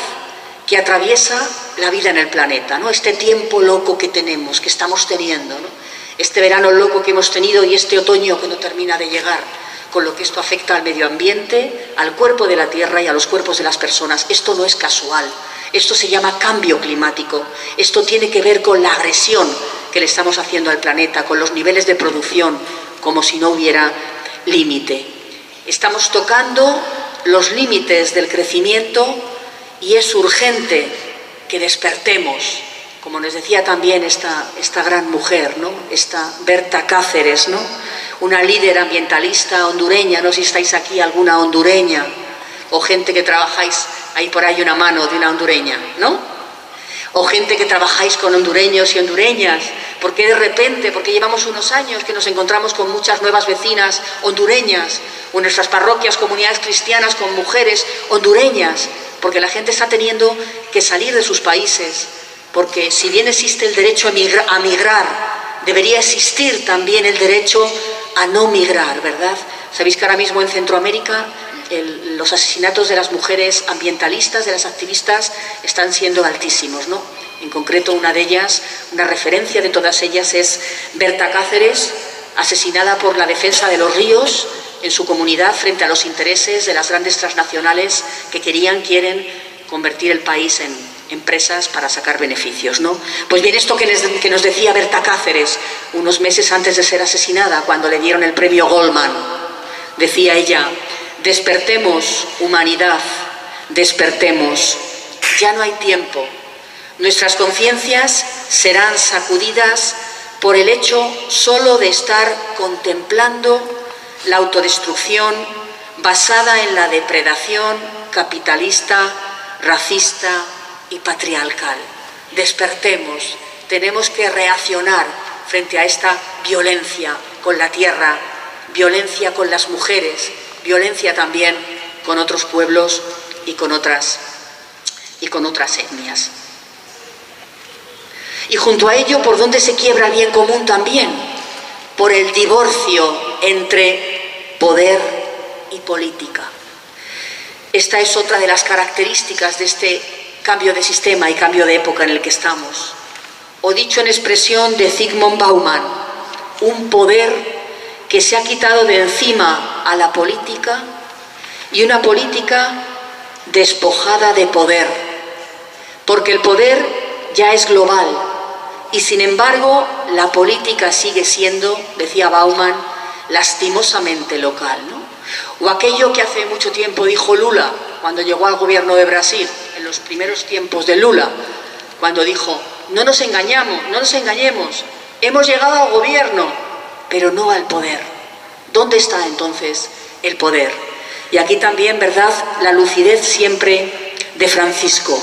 que atraviesa la vida en el planeta, ¿no? Este tiempo loco que tenemos, que estamos teniendo, ¿no? Este verano loco que hemos tenido y este otoño que no termina de llegar, con lo que esto afecta al medio ambiente, al cuerpo de la Tierra y a los cuerpos de las personas. Esto no es casual, esto se llama cambio climático, esto tiene que ver con la agresión que le estamos haciendo al planeta, con los niveles de producción, como si no hubiera límite. Estamos tocando los límites del crecimiento y es urgente que despertemos, como nos decía también esta gran mujer, ¿no? Esta Berta Cáceres, ¿no? Una líder ambientalista hondureña, no sé si estáis aquí alguna hondureña, o gente que trabajáis, ahí por ahí una mano de una hondureña, ¿no? O gente que trabajáis con hondureños y hondureñas, porque de repente, porque llevamos unos años que nos encontramos con muchas nuevas vecinas hondureñas, o en nuestras parroquias, comunidades cristianas con mujeres hondureñas, porque la gente está teniendo que salir de sus países, porque si bien existe el derecho a migrar, debería existir también el derecho a no migrar, ¿verdad? Sabéis que ahora mismo en Centroamérica los asesinatos de las mujeres ambientalistas, de las activistas, están siendo altísimos, ¿no? En concreto, una de ellas, una referencia de todas ellas es Berta Cáceres, asesinada por la defensa de los ríos en su comunidad frente a los intereses de las grandes transnacionales que quieren convertir el país en empresas para sacar beneficios, ¿no? Pues bien, esto que nos decía Berta Cáceres unos meses antes de ser asesinada, cuando le dieron el premio Goldman, decía ella: despertemos, humanidad, despertemos, ya no hay tiempo Nuestras conciencias serán sacudidas por el hecho solo de estar contemplando la autodestrucción basada en la depredación capitalista, racista y patriarcal. Despertemos, tenemos que reaccionar frente a esta violencia con la tierra, violencia con las mujeres, violencia también con otros pueblos y con otras etnias. Y junto a ello, ¿por dónde se quiebra el bien común también? Por el divorcio entre poder y política. Esta es otra de las características de este cambio de sistema y cambio de época en el que estamos. O dicho en expresión de Zygmunt Bauman, un poder que se ha quitado de encima a la política y una política despojada de poder, porque el poder ya es global y sin embargo la política sigue siendo, decía Bauman, lastimosamente local, ¿no? O aquello que hace mucho tiempo dijo Lula cuando llegó al gobierno de Brasil, en los primeros tiempos de Lula, cuando dijo: no nos engañemos, hemos llegado al gobierno, pero no al poder. ¿Dónde está entonces el poder? Y aquí también, ¿verdad?, la lucidez siempre de Francisco,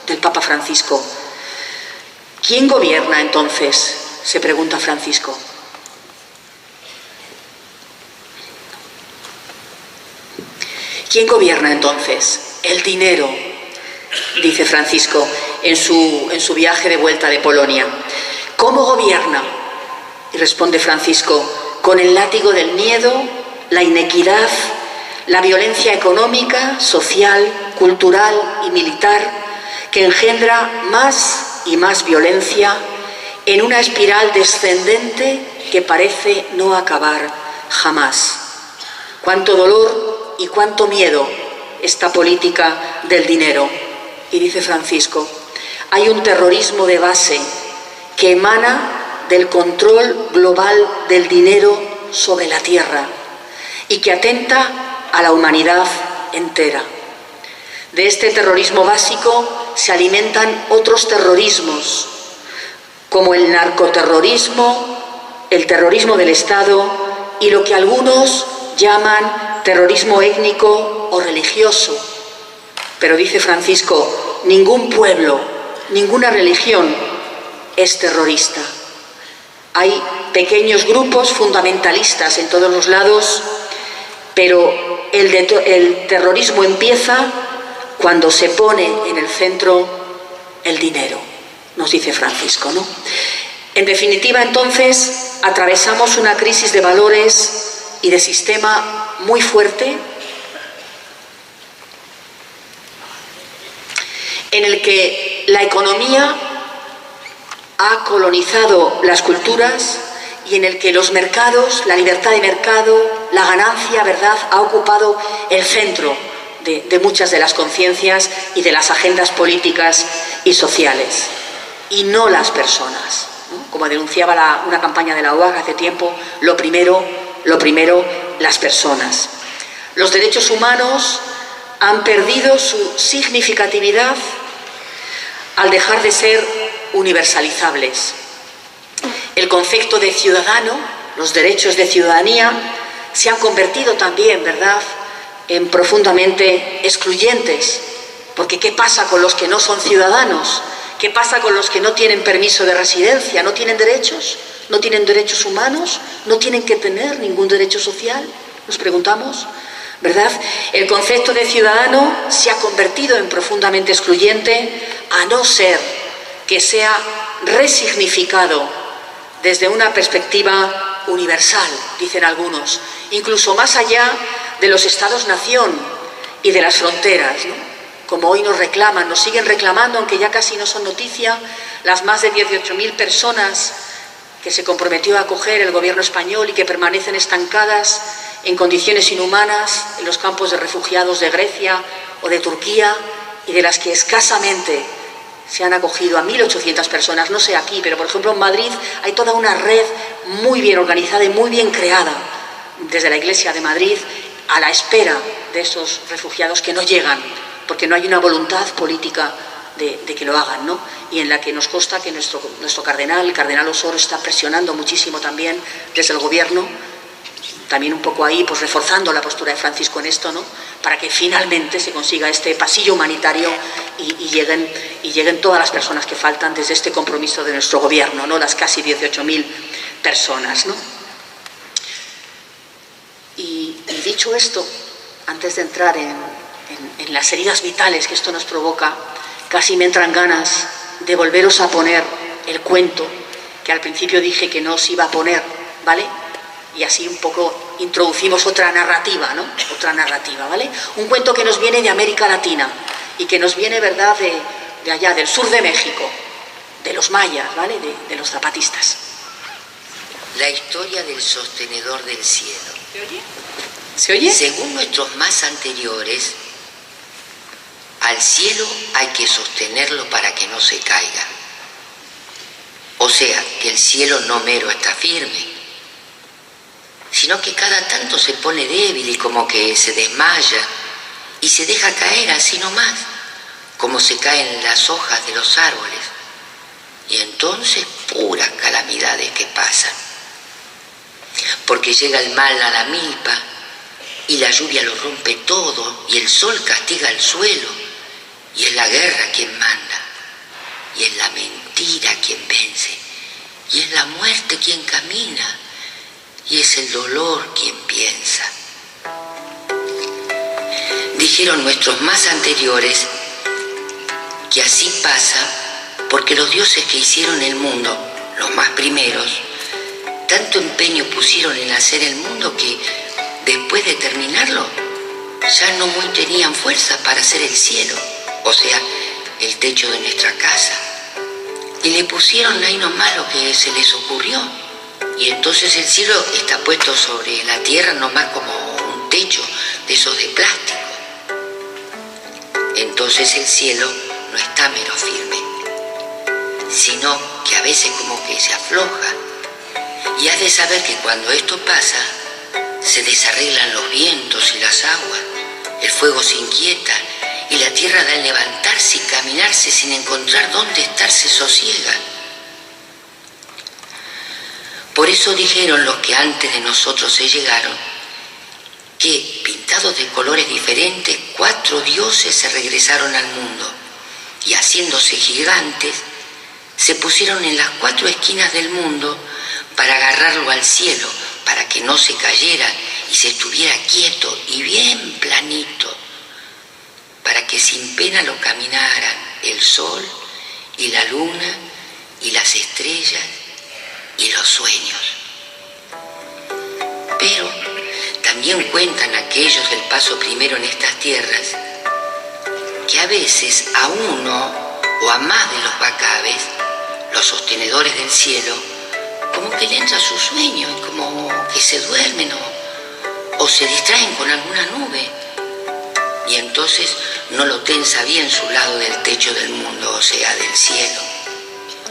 del Papa Francisco. ¿Quién gobierna entonces?, se pregunta Francisco. ¿Quién gobierna entonces? El dinero, dice Francisco en su viaje de vuelta de Polonia. ¿Cómo gobierna? Y responde Francisco: con el látigo del miedo, la inequidad, la violencia económica, social, cultural y militar, que engendra más y más violencia en una espiral descendente que parece no acabar jamás. Cuánto dolor y cuánto miedo esta política del dinero. Y dice Francisco: hay un terrorismo de base que emana del control global del dinero sobre la tierra y que atenta a la humanidad entera. De este terrorismo básico se alimentan otros terrorismos, como el narcoterrorismo, el terrorismo del Estado y lo que algunos llaman terrorismo étnico o religioso. Pero dice Francisco, ningún pueblo, ninguna religión es terrorista. Hay pequeños grupos fundamentalistas en todos los lados, pero el terrorismo empieza cuando se pone en el centro el dinero, nos dice Francisco, ¿no? En definitiva, entonces, atravesamos una crisis de valores y de sistema muy fuerte, en el que la economía ha colonizado las culturas y en el que los mercados, la libertad de mercado, la ganancia, ¿verdad?, ha ocupado el centro de muchas de las conciencias y de las agendas políticas y sociales, y no las personas, ¿no? Como denunciaba una campaña de la OAG hace tiempo, lo primero, las personas. Los derechos humanos han perdido su significatividad al dejar de ser universalizables. El concepto de ciudadano, los derechos de ciudadanía, se han convertido también, ¿verdad?, en profundamente excluyentes, porque ¿qué pasa con los que no son ciudadanos? ¿Qué pasa con los que no tienen permiso de residencia? ¿No tienen derechos? ¿No tienen derechos humanos? ¿No tienen que tener ningún derecho social? Nos preguntamos, ¿verdad? El concepto de ciudadano se ha convertido en profundamente excluyente, a no ser que sea resignificado desde una perspectiva universal, dicen algunos, incluso más allá de los estados-nación y de las fronteras, ¿no? Como hoy nos reclaman, nos siguen reclamando, aunque ya casi no son noticia, las más de 18.000 personas que se comprometió a acoger el gobierno español y que permanecen estancadas en condiciones inhumanas en los campos de refugiados de Grecia o de Turquía, y de las que escasamente se han acogido a 1.800 personas, no sé aquí, pero por ejemplo en Madrid hay toda una red muy bien organizada y muy bien creada desde la Iglesia de Madrid a la espera de esos refugiados que no llegan, porque no hay una voluntad política de que lo hagan, ¿no? Y en la que nos consta que nuestro cardenal, el cardenal Osoro, está presionando muchísimo también desde el gobierno, también un poco ahí, pues reforzando la postura de Francisco en esto, ¿no? Para que finalmente se consiga este pasillo humanitario y lleguen todas las personas que faltan desde este compromiso de nuestro gobierno, ¿no? Las casi 18.000 personas, ¿no? Y dicho esto, antes de entrar en las heridas vitales que esto nos provoca, casi me entran ganas de volveros a poner el cuento que al principio dije que no os iba a poner, ¿vale? Y así un poco introducimos otra narrativa, ¿no? Otra narrativa, ¿vale? Un cuento que nos viene de América Latina y que nos viene, ¿verdad?, de allá, del sur de México, de los mayas, ¿vale?, de los zapatistas. La historia del sostenedor del cielo. ¿Se oye? ¿Se oye? Según nuestros más anteriores, al cielo hay que sostenerlo para que no se caiga. O sea, que el cielo no mero está firme, sino que cada tanto se pone débil y como que se desmaya y se deja caer así nomás, como se caen las hojas de los árboles. Y entonces puras calamidades que pasan. Porque llega el mal a la milpa y la lluvia lo rompe todo y el sol castiga el suelo y es la guerra quien manda y es la mentira quien vence y es la muerte quien camina y es el dolor quien piensa. Dijeron nuestros más anteriores que así pasa porque los dioses que hicieron el mundo, los más primeros, tanto empeño pusieron en hacer el mundo que después de terminarlo ya no muy tenían fuerza para hacer el cielo, o sea, el techo de nuestra casa. Y le pusieron ahí nomás lo que se les ocurrió. Y entonces el cielo está puesto sobre la tierra nomás como un techo de esos de plástico. Entonces el cielo no está mero firme, sino que a veces como que se afloja. Y has de saber que cuando esto pasa, se desarreglan los vientos y las aguas, el fuego se inquieta y la tierra da al levantarse y caminarse sin encontrar dónde estarse sosiega. Por eso dijeron los que antes de nosotros se llegaron, que pintados de colores diferentes, 4 dioses se regresaron al mundo y haciéndose gigantes, se pusieron en las 4 esquinas del mundo para agarrarlo al cielo, para que no se cayera y se estuviera quieto y bien planito, para que sin pena lo caminaran el sol y la luna y las estrellas y los sueños. Pero también cuentan aquellos del paso primero en estas tierras que a veces a uno o a más de los bacabes, los sostenedores del cielo, como que le entra su sueño y como que se duermen o se distraen con alguna nube y entonces no lo tensa bien su lado del techo del mundo, o sea, del cielo.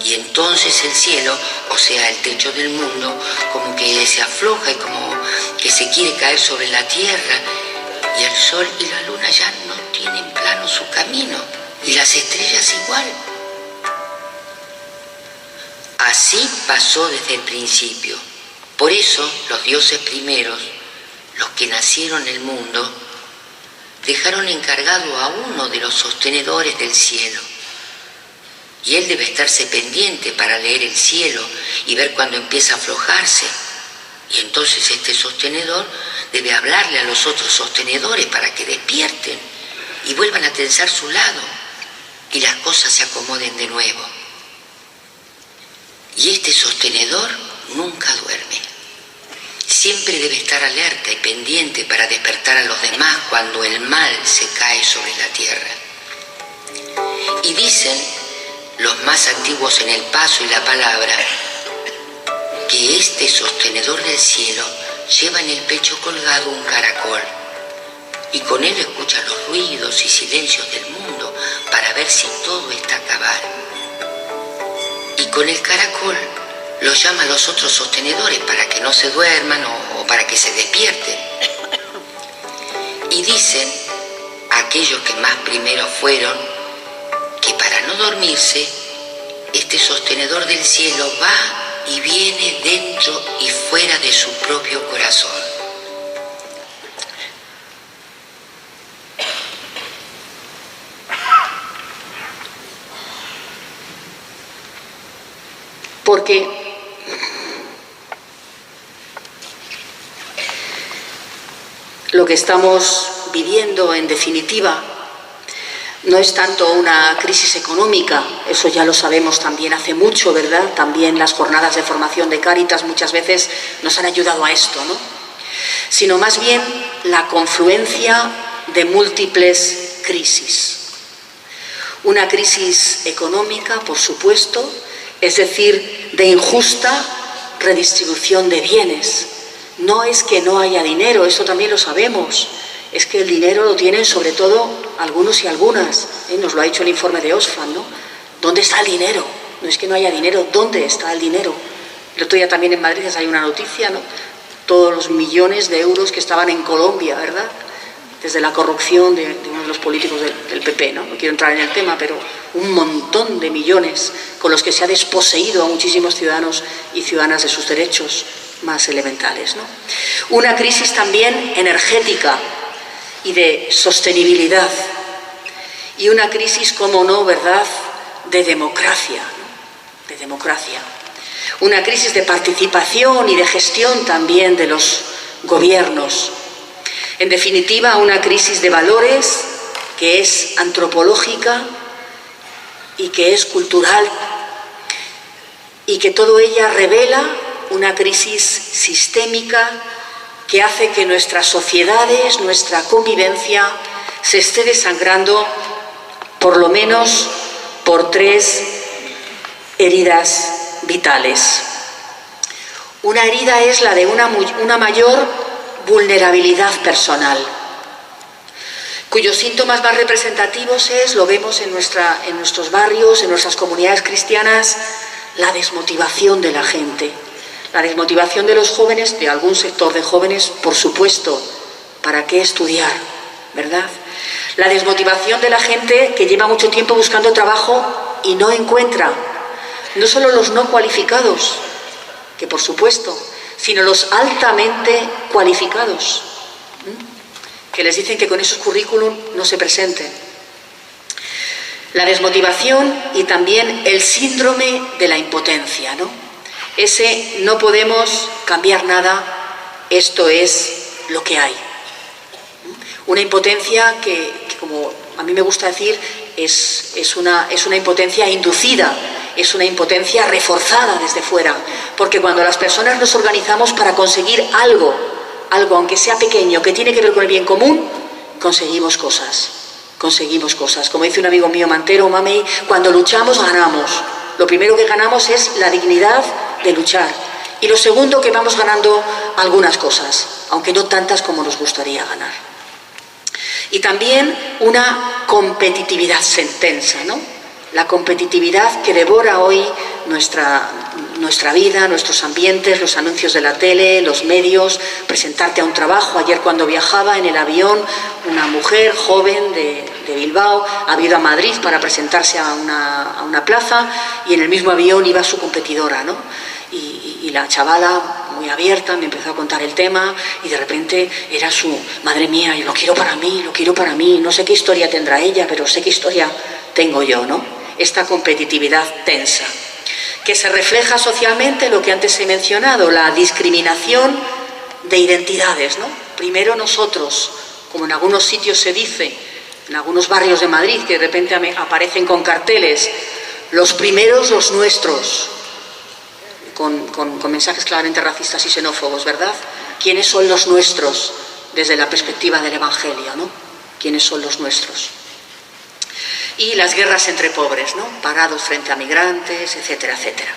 Y entonces el cielo, o sea, el techo del mundo, como que se afloja y como que se quiere caer sobre la tierra y el sol y la luna ya no tienen plano su camino y las estrellas igual. Así pasó desde el principio. Por eso los dioses primeros, los que nacieron en el mundo, dejaron encargado a uno de los sostenedores del cielo. Y él debe estarse pendiente para leer el cielo y ver cuando empieza a aflojarse. Y entonces este sostenedor debe hablarle a los otros sostenedores para que despierten y vuelvan a tensar su lado y las cosas se acomoden de nuevo. Y este sostenedor nunca duerme. Siempre debe estar alerta y pendiente para despertar a los demás cuando el mal se cae sobre la tierra. Y dicen los más antiguos en el paso y la palabra que este sostenedor del cielo lleva en el pecho colgado un caracol y con él escucha los ruidos y silencios del mundo para ver si todo está acabado. Y con el caracol los llama a los otros sostenedores para que no se duerman o para que se despierten. Y dicen aquellos que más primero fueron que para no dormirse, este sostenedor del cielo va y viene dentro y fuera de su propio corazón. Porque lo que estamos viviendo, en definitiva, no es tanto una crisis económica, eso ya lo sabemos también hace mucho, ¿verdad? También las jornadas de formación de Cáritas muchas veces nos han ayudado a esto, ¿no? Sino más bien la confluencia de múltiples crisis. Una crisis económica, por supuesto, es decir, de injusta redistribución de bienes. No es que no haya dinero, eso también lo sabemos. Es que el dinero lo tienen sobre todo algunos y algunas. Nos lo ha dicho el informe de Oxfam, ¿no? ¿Dónde está el dinero? No es que no haya dinero, ¿dónde está el dinero? El otro día también en Madrid hay una noticia, ¿no? Todos los millones de euros que estaban en Colombia, ¿verdad? Desde la corrupción de uno de los políticos del PP, ¿no? No quiero entrar en el tema, pero un montón de millones con los que se ha desposeído a muchísimos ciudadanos y ciudadanas de sus derechos más elementales, ¿no? Una crisis también energética y de sostenibilidad, y una crisis, como no, ¿verdad?, de democracia, ¿no? De democracia. Una crisis de participación y de gestión también de los gobiernos. En definitiva, una crisis de valores que es antropológica y que es cultural, y que todo ella revela una crisis sistémica que hace que nuestras sociedades, nuestra convivencia, se esté desangrando por lo menos por 3 heridas vitales. Una herida es la de una mayor vulnerabilidad personal, cuyos síntomas más representativos lo vemos en nuestros barrios, en nuestras comunidades cristianas, la desmotivación de la gente. La desmotivación de los jóvenes, de algún sector de jóvenes, por supuesto. ¿Para qué estudiar? ¿Verdad? La desmotivación de la gente que lleva mucho tiempo buscando trabajo y no encuentra. No solo los no cualificados, que por supuesto, sino los altamente cualificados, que les dicen que con esos currículum no se presenten. La desmotivación y también el síndrome de la impotencia, ¿no? Ese no podemos cambiar nada, esto es lo que hay. Una impotencia que como a mí me gusta decir, es una impotencia inducida, es una impotencia reforzada desde fuera, porque cuando las personas nos organizamos para conseguir algo, aunque sea pequeño, que tiene que ver con el bien común, conseguimos cosas. Como dice un amigo mío Mantero, Mamey, cuando luchamos ganamos. Lo primero que ganamos es la dignidad de luchar. Y lo segundo, que vamos ganando algunas cosas, aunque no tantas como nos gustaría ganar. Y también una competitividad tensa, ¿no? La competitividad que devora hoy nuestra vida, nuestros ambientes, los anuncios de la tele, los medios, presentarte a un trabajo. Ayer cuando viajaba en el avión, una mujer joven de Bilbao había ido a Madrid para presentarse a una plaza, y en el mismo avión iba su competidora, ¿no? Y la chavala, muy abierta, me empezó a contar el tema, y de repente era madre mía, yo lo quiero para mí, no sé qué historia tendrá ella, pero sé qué historia tengo yo, ¿no? Esta competitividad tensa, que se refleja socialmente, lo que antes he mencionado, la discriminación de identidades, ¿no? Primero nosotros, como en algunos sitios se dice, en algunos barrios de Madrid, que de repente aparecen con carteles, los primeros los nuestros, con mensajes claramente racistas y xenófobos, ¿verdad? ¿Quiénes son los nuestros desde la perspectiva del Evangelio, ¿no? ¿Quiénes son los nuestros? Y las guerras entre pobres, ¿no? Parados frente a migrantes, etcétera, etcétera.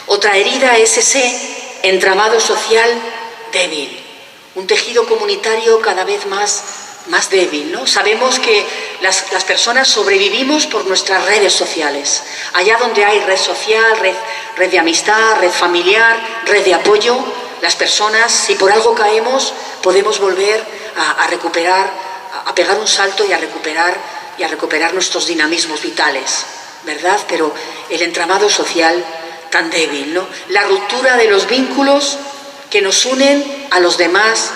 Otra herida es ese entramado social débil, un tejido comunitario cada vez más débil, ¿no? Sabemos que las personas sobrevivimos por nuestras redes sociales. Allá donde hay red social, red de amistad, red familiar, red de apoyo, las personas, si por algo caemos, podemos volver a recuperar, a pegar un salto y a recuperar nuestros dinamismos vitales. ¿verdad? Pero el entramado social tan débil, ¿no? La ruptura de los vínculos que nos unen a los demás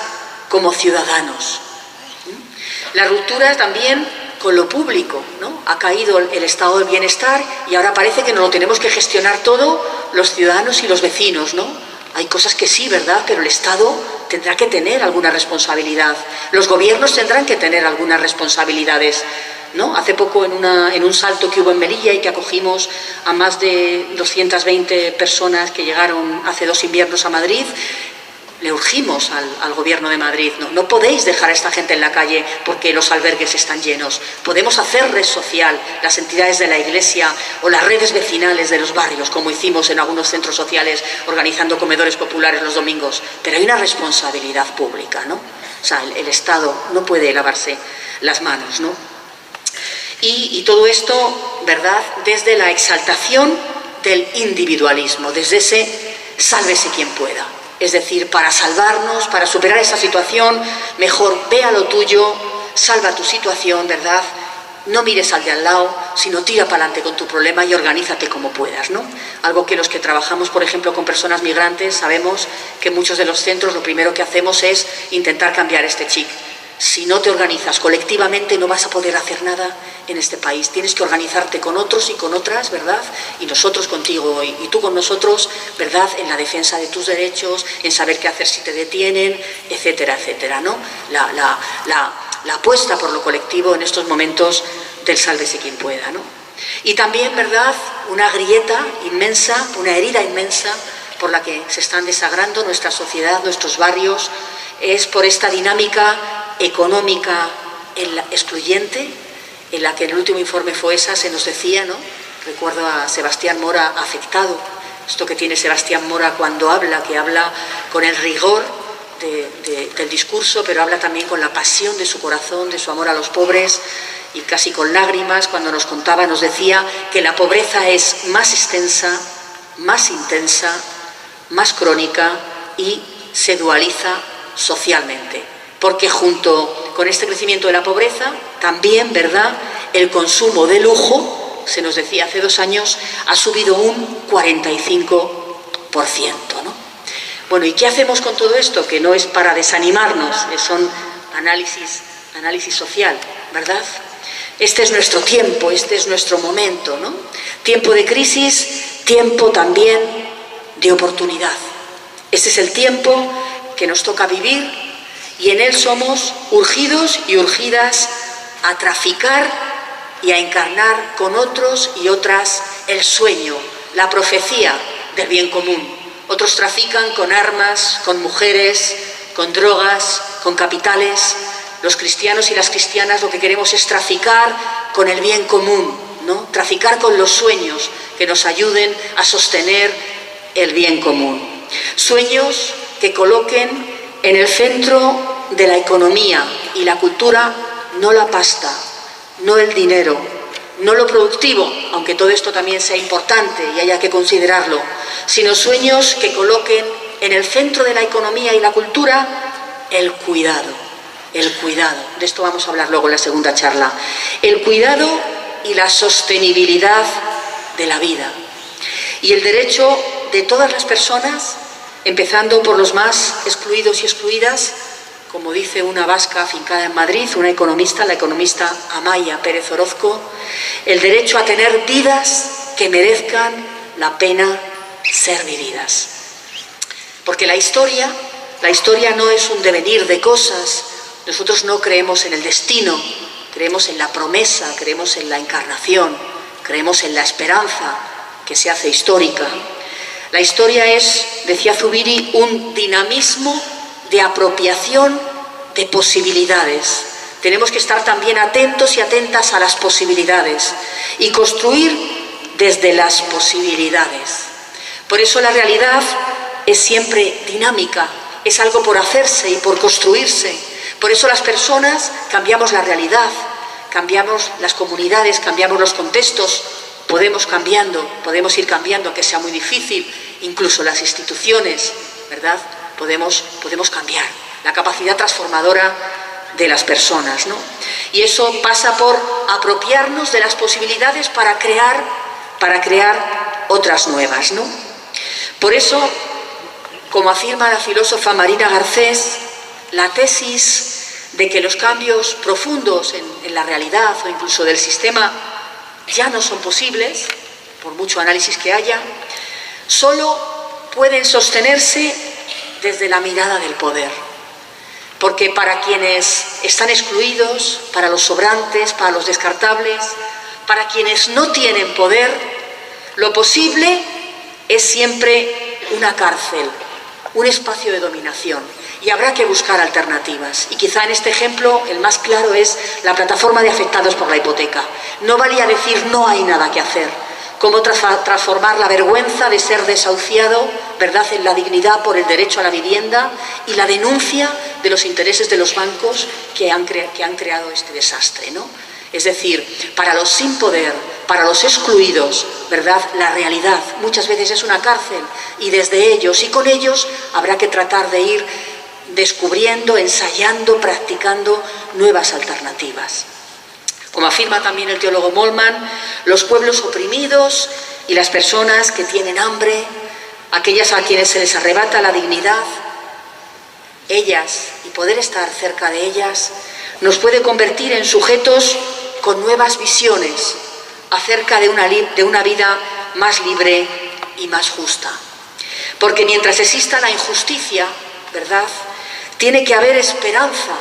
como ciudadanos. La ruptura también con lo público, ¿no? Ha caído el estado del bienestar y ahora parece que nos lo tenemos que gestionar todo los ciudadanos y los vecinos, ¿no? Hay cosas que sí, ¿verdad? Pero el Estado tendrá que tener alguna responsabilidad. Los gobiernos tendrán que tener algunas responsabilidades, ¿no? Hace poco en un salto que hubo en Melilla y que acogimos a más de 220 personas que llegaron hace 2 inviernos a Madrid, le urgimos al Gobierno de Madrid, no podéis dejar a esta gente en la calle porque los albergues están llenos. Podemos hacer red social, las entidades de la Iglesia o las redes vecinales de los barrios, como hicimos en algunos centros sociales organizando comedores populares los domingos, pero hay una responsabilidad pública, ¿no? O sea, el Estado no puede lavarse las manos, ¿no? Y todo esto, ¿verdad?, desde la exaltación del individualismo, desde ese sálvese quien pueda. Es decir, para salvarnos, para superar esa situación, mejor ve a lo tuyo, salva tu situación, ¿verdad? No mires al de al lado, sino tira para adelante con tu problema y organízate como puedas, ¿no? Algo que los que trabajamos, por ejemplo, con personas migrantes, sabemos que en muchos de los centros lo primero que hacemos es intentar cambiar este chip. Si no te organizas colectivamente no vas a poder hacer nada en este país. Tienes que organizarte con otros y con otras, ¿verdad? Y nosotros contigo y tú con nosotros, ¿verdad? En la defensa de tus derechos, en saber qué hacer si te detienen, etcétera, etcétera, ¿no? La apuesta por lo colectivo en estos momentos del sálvese quien pueda, ¿no? Y también, ¿verdad?, una grieta inmensa, una herida inmensa por la que se están desagrando nuestra sociedad, nuestros barrios, es por esta dinámica económica excluyente, en la que en el último informe FOESA se nos decía, ¿no? Recuerdo a Sebastián Mora afectado, esto que tiene Sebastián Mora cuando habla, que habla con el rigor del discurso, pero habla también con la pasión de su corazón, de su amor a los pobres, y casi con lágrimas cuando nos contaba, nos decía que la pobreza es más extensa, más intensa, más crónica y se dualiza socialmente. Porque junto con este crecimiento de la pobreza, también, ¿verdad?, el consumo de lujo, se nos decía hace 2 años, ha subido un 45%, ¿no? Bueno, ¿y qué hacemos con todo esto? Que no es para desanimarnos, son análisis social, ¿verdad? Este es nuestro tiempo, este es nuestro momento, ¿no? Tiempo de crisis, tiempo también de oportunidad. Este es el tiempo que nos toca vivir y en él somos urgidos y urgidas a traficar y a encarnar con otros y otras el sueño, la profecía del bien común. Otros trafican con armas, con mujeres, con drogas, con capitales. Los cristianos y las cristianas lo que queremos es traficar con el bien común, ¿no? Traficar con los sueños que nos ayuden a sostener el bien común. Sueños que coloquen en el centro de la economía y la cultura no la pasta, no el dinero, no lo productivo, aunque todo esto también sea importante y haya que considerarlo, sino sueños que coloquen en el centro de la economía y la cultura el cuidado. El cuidado, de esto vamos a hablar luego en la segunda charla. El cuidado y la sostenibilidad de la vida. Y el derecho de todas las personas, empezando por los más excluidos y excluidas, como dice una vasca afincada en Madrid, una economista, la economista Amaya Pérez Orozco, el derecho a tener vidas que merezcan la pena ser vividas. Porque la historia no es un devenir de cosas. Nosotros no creemos en el destino, creemos en la promesa, creemos en la encarnación, creemos en la esperanza que se hace histórica. La historia es, decía Zubiri, un dinamismo de apropiación de posibilidades. Tenemos que estar también atentos y atentas a las posibilidades y construir desde las posibilidades. Por eso la realidad es siempre dinámica, es algo por hacerse y por construirse. Por eso las personas cambiamos la realidad, cambiamos las comunidades, cambiamos los contextos, podemos ir cambiando, aunque sea muy difícil, incluso las instituciones, ¿verdad? Podemos cambiar la capacidad transformadora de las personas, ¿no? Y eso pasa por apropiarnos de las posibilidades para crear para crear otras nuevas, ¿no? Por eso, como afirma la filósofa Marina Garcés, la tesis de que los cambios profundos en la realidad o incluso del sistema ya no son posibles, por mucho análisis que haya, solo pueden sostenerse desde la mirada del poder. Porque para quienes están excluidos, para los sobrantes, para los descartables, para quienes no tienen poder, lo posible es siempre una cárcel, un espacio de dominación. Y habrá que buscar alternativas. Y quizá en este ejemplo el más claro es la plataforma de afectados por la hipoteca. No valía decir no hay nada que hacer. Cómo transformar la vergüenza de ser desahuciado, ¿verdad?, en la dignidad por el derecho a la vivienda y la denuncia de los intereses de los bancos que han creado este desastre, ¿no? Es decir, para los sin poder, para los excluidos, ¿verdad?, la realidad muchas veces es una cárcel y desde ellos y con ellos habrá que tratar de ir descubriendo, ensayando, practicando nuevas alternativas. Como afirma también el teólogo Molman, los pueblos oprimidos y las personas que tienen hambre, aquellas a quienes se les arrebata la dignidad, ellas y poder estar cerca de ellas nos puede convertir en sujetos con nuevas visiones acerca de una vida más libre y más justa. Porque mientras exista la injusticia, ¿verdad?, tiene que haber esperanza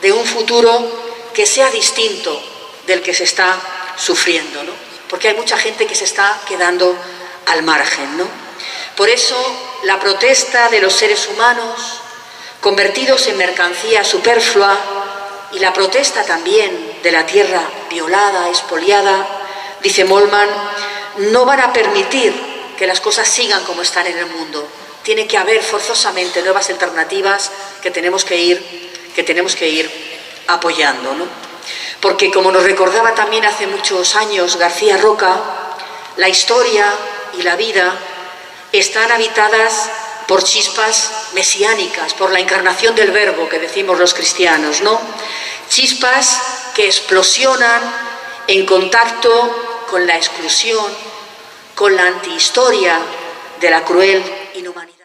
de un futuro que sea distinto del que se está sufriendo, ¿no? Porque hay mucha gente que se está quedando al margen, ¿no? Por eso la protesta de los seres humanos convertidos en mercancía superflua y la protesta también de la tierra violada, expoliada, dice Molman, no van a permitir que las cosas sigan como están en el mundo. Tiene que haber forzosamente nuevas alternativas que tenemos que ir apoyando, ¿no? Porque como nos recordaba también hace muchos años García Roca, la historia y la vida están habitadas por chispas mesiánicas, por la encarnación del verbo que decimos los cristianos, ¿no? Chispas que explosionan en contacto con la exclusión, con la antihistoria de la cruel inhumanidad.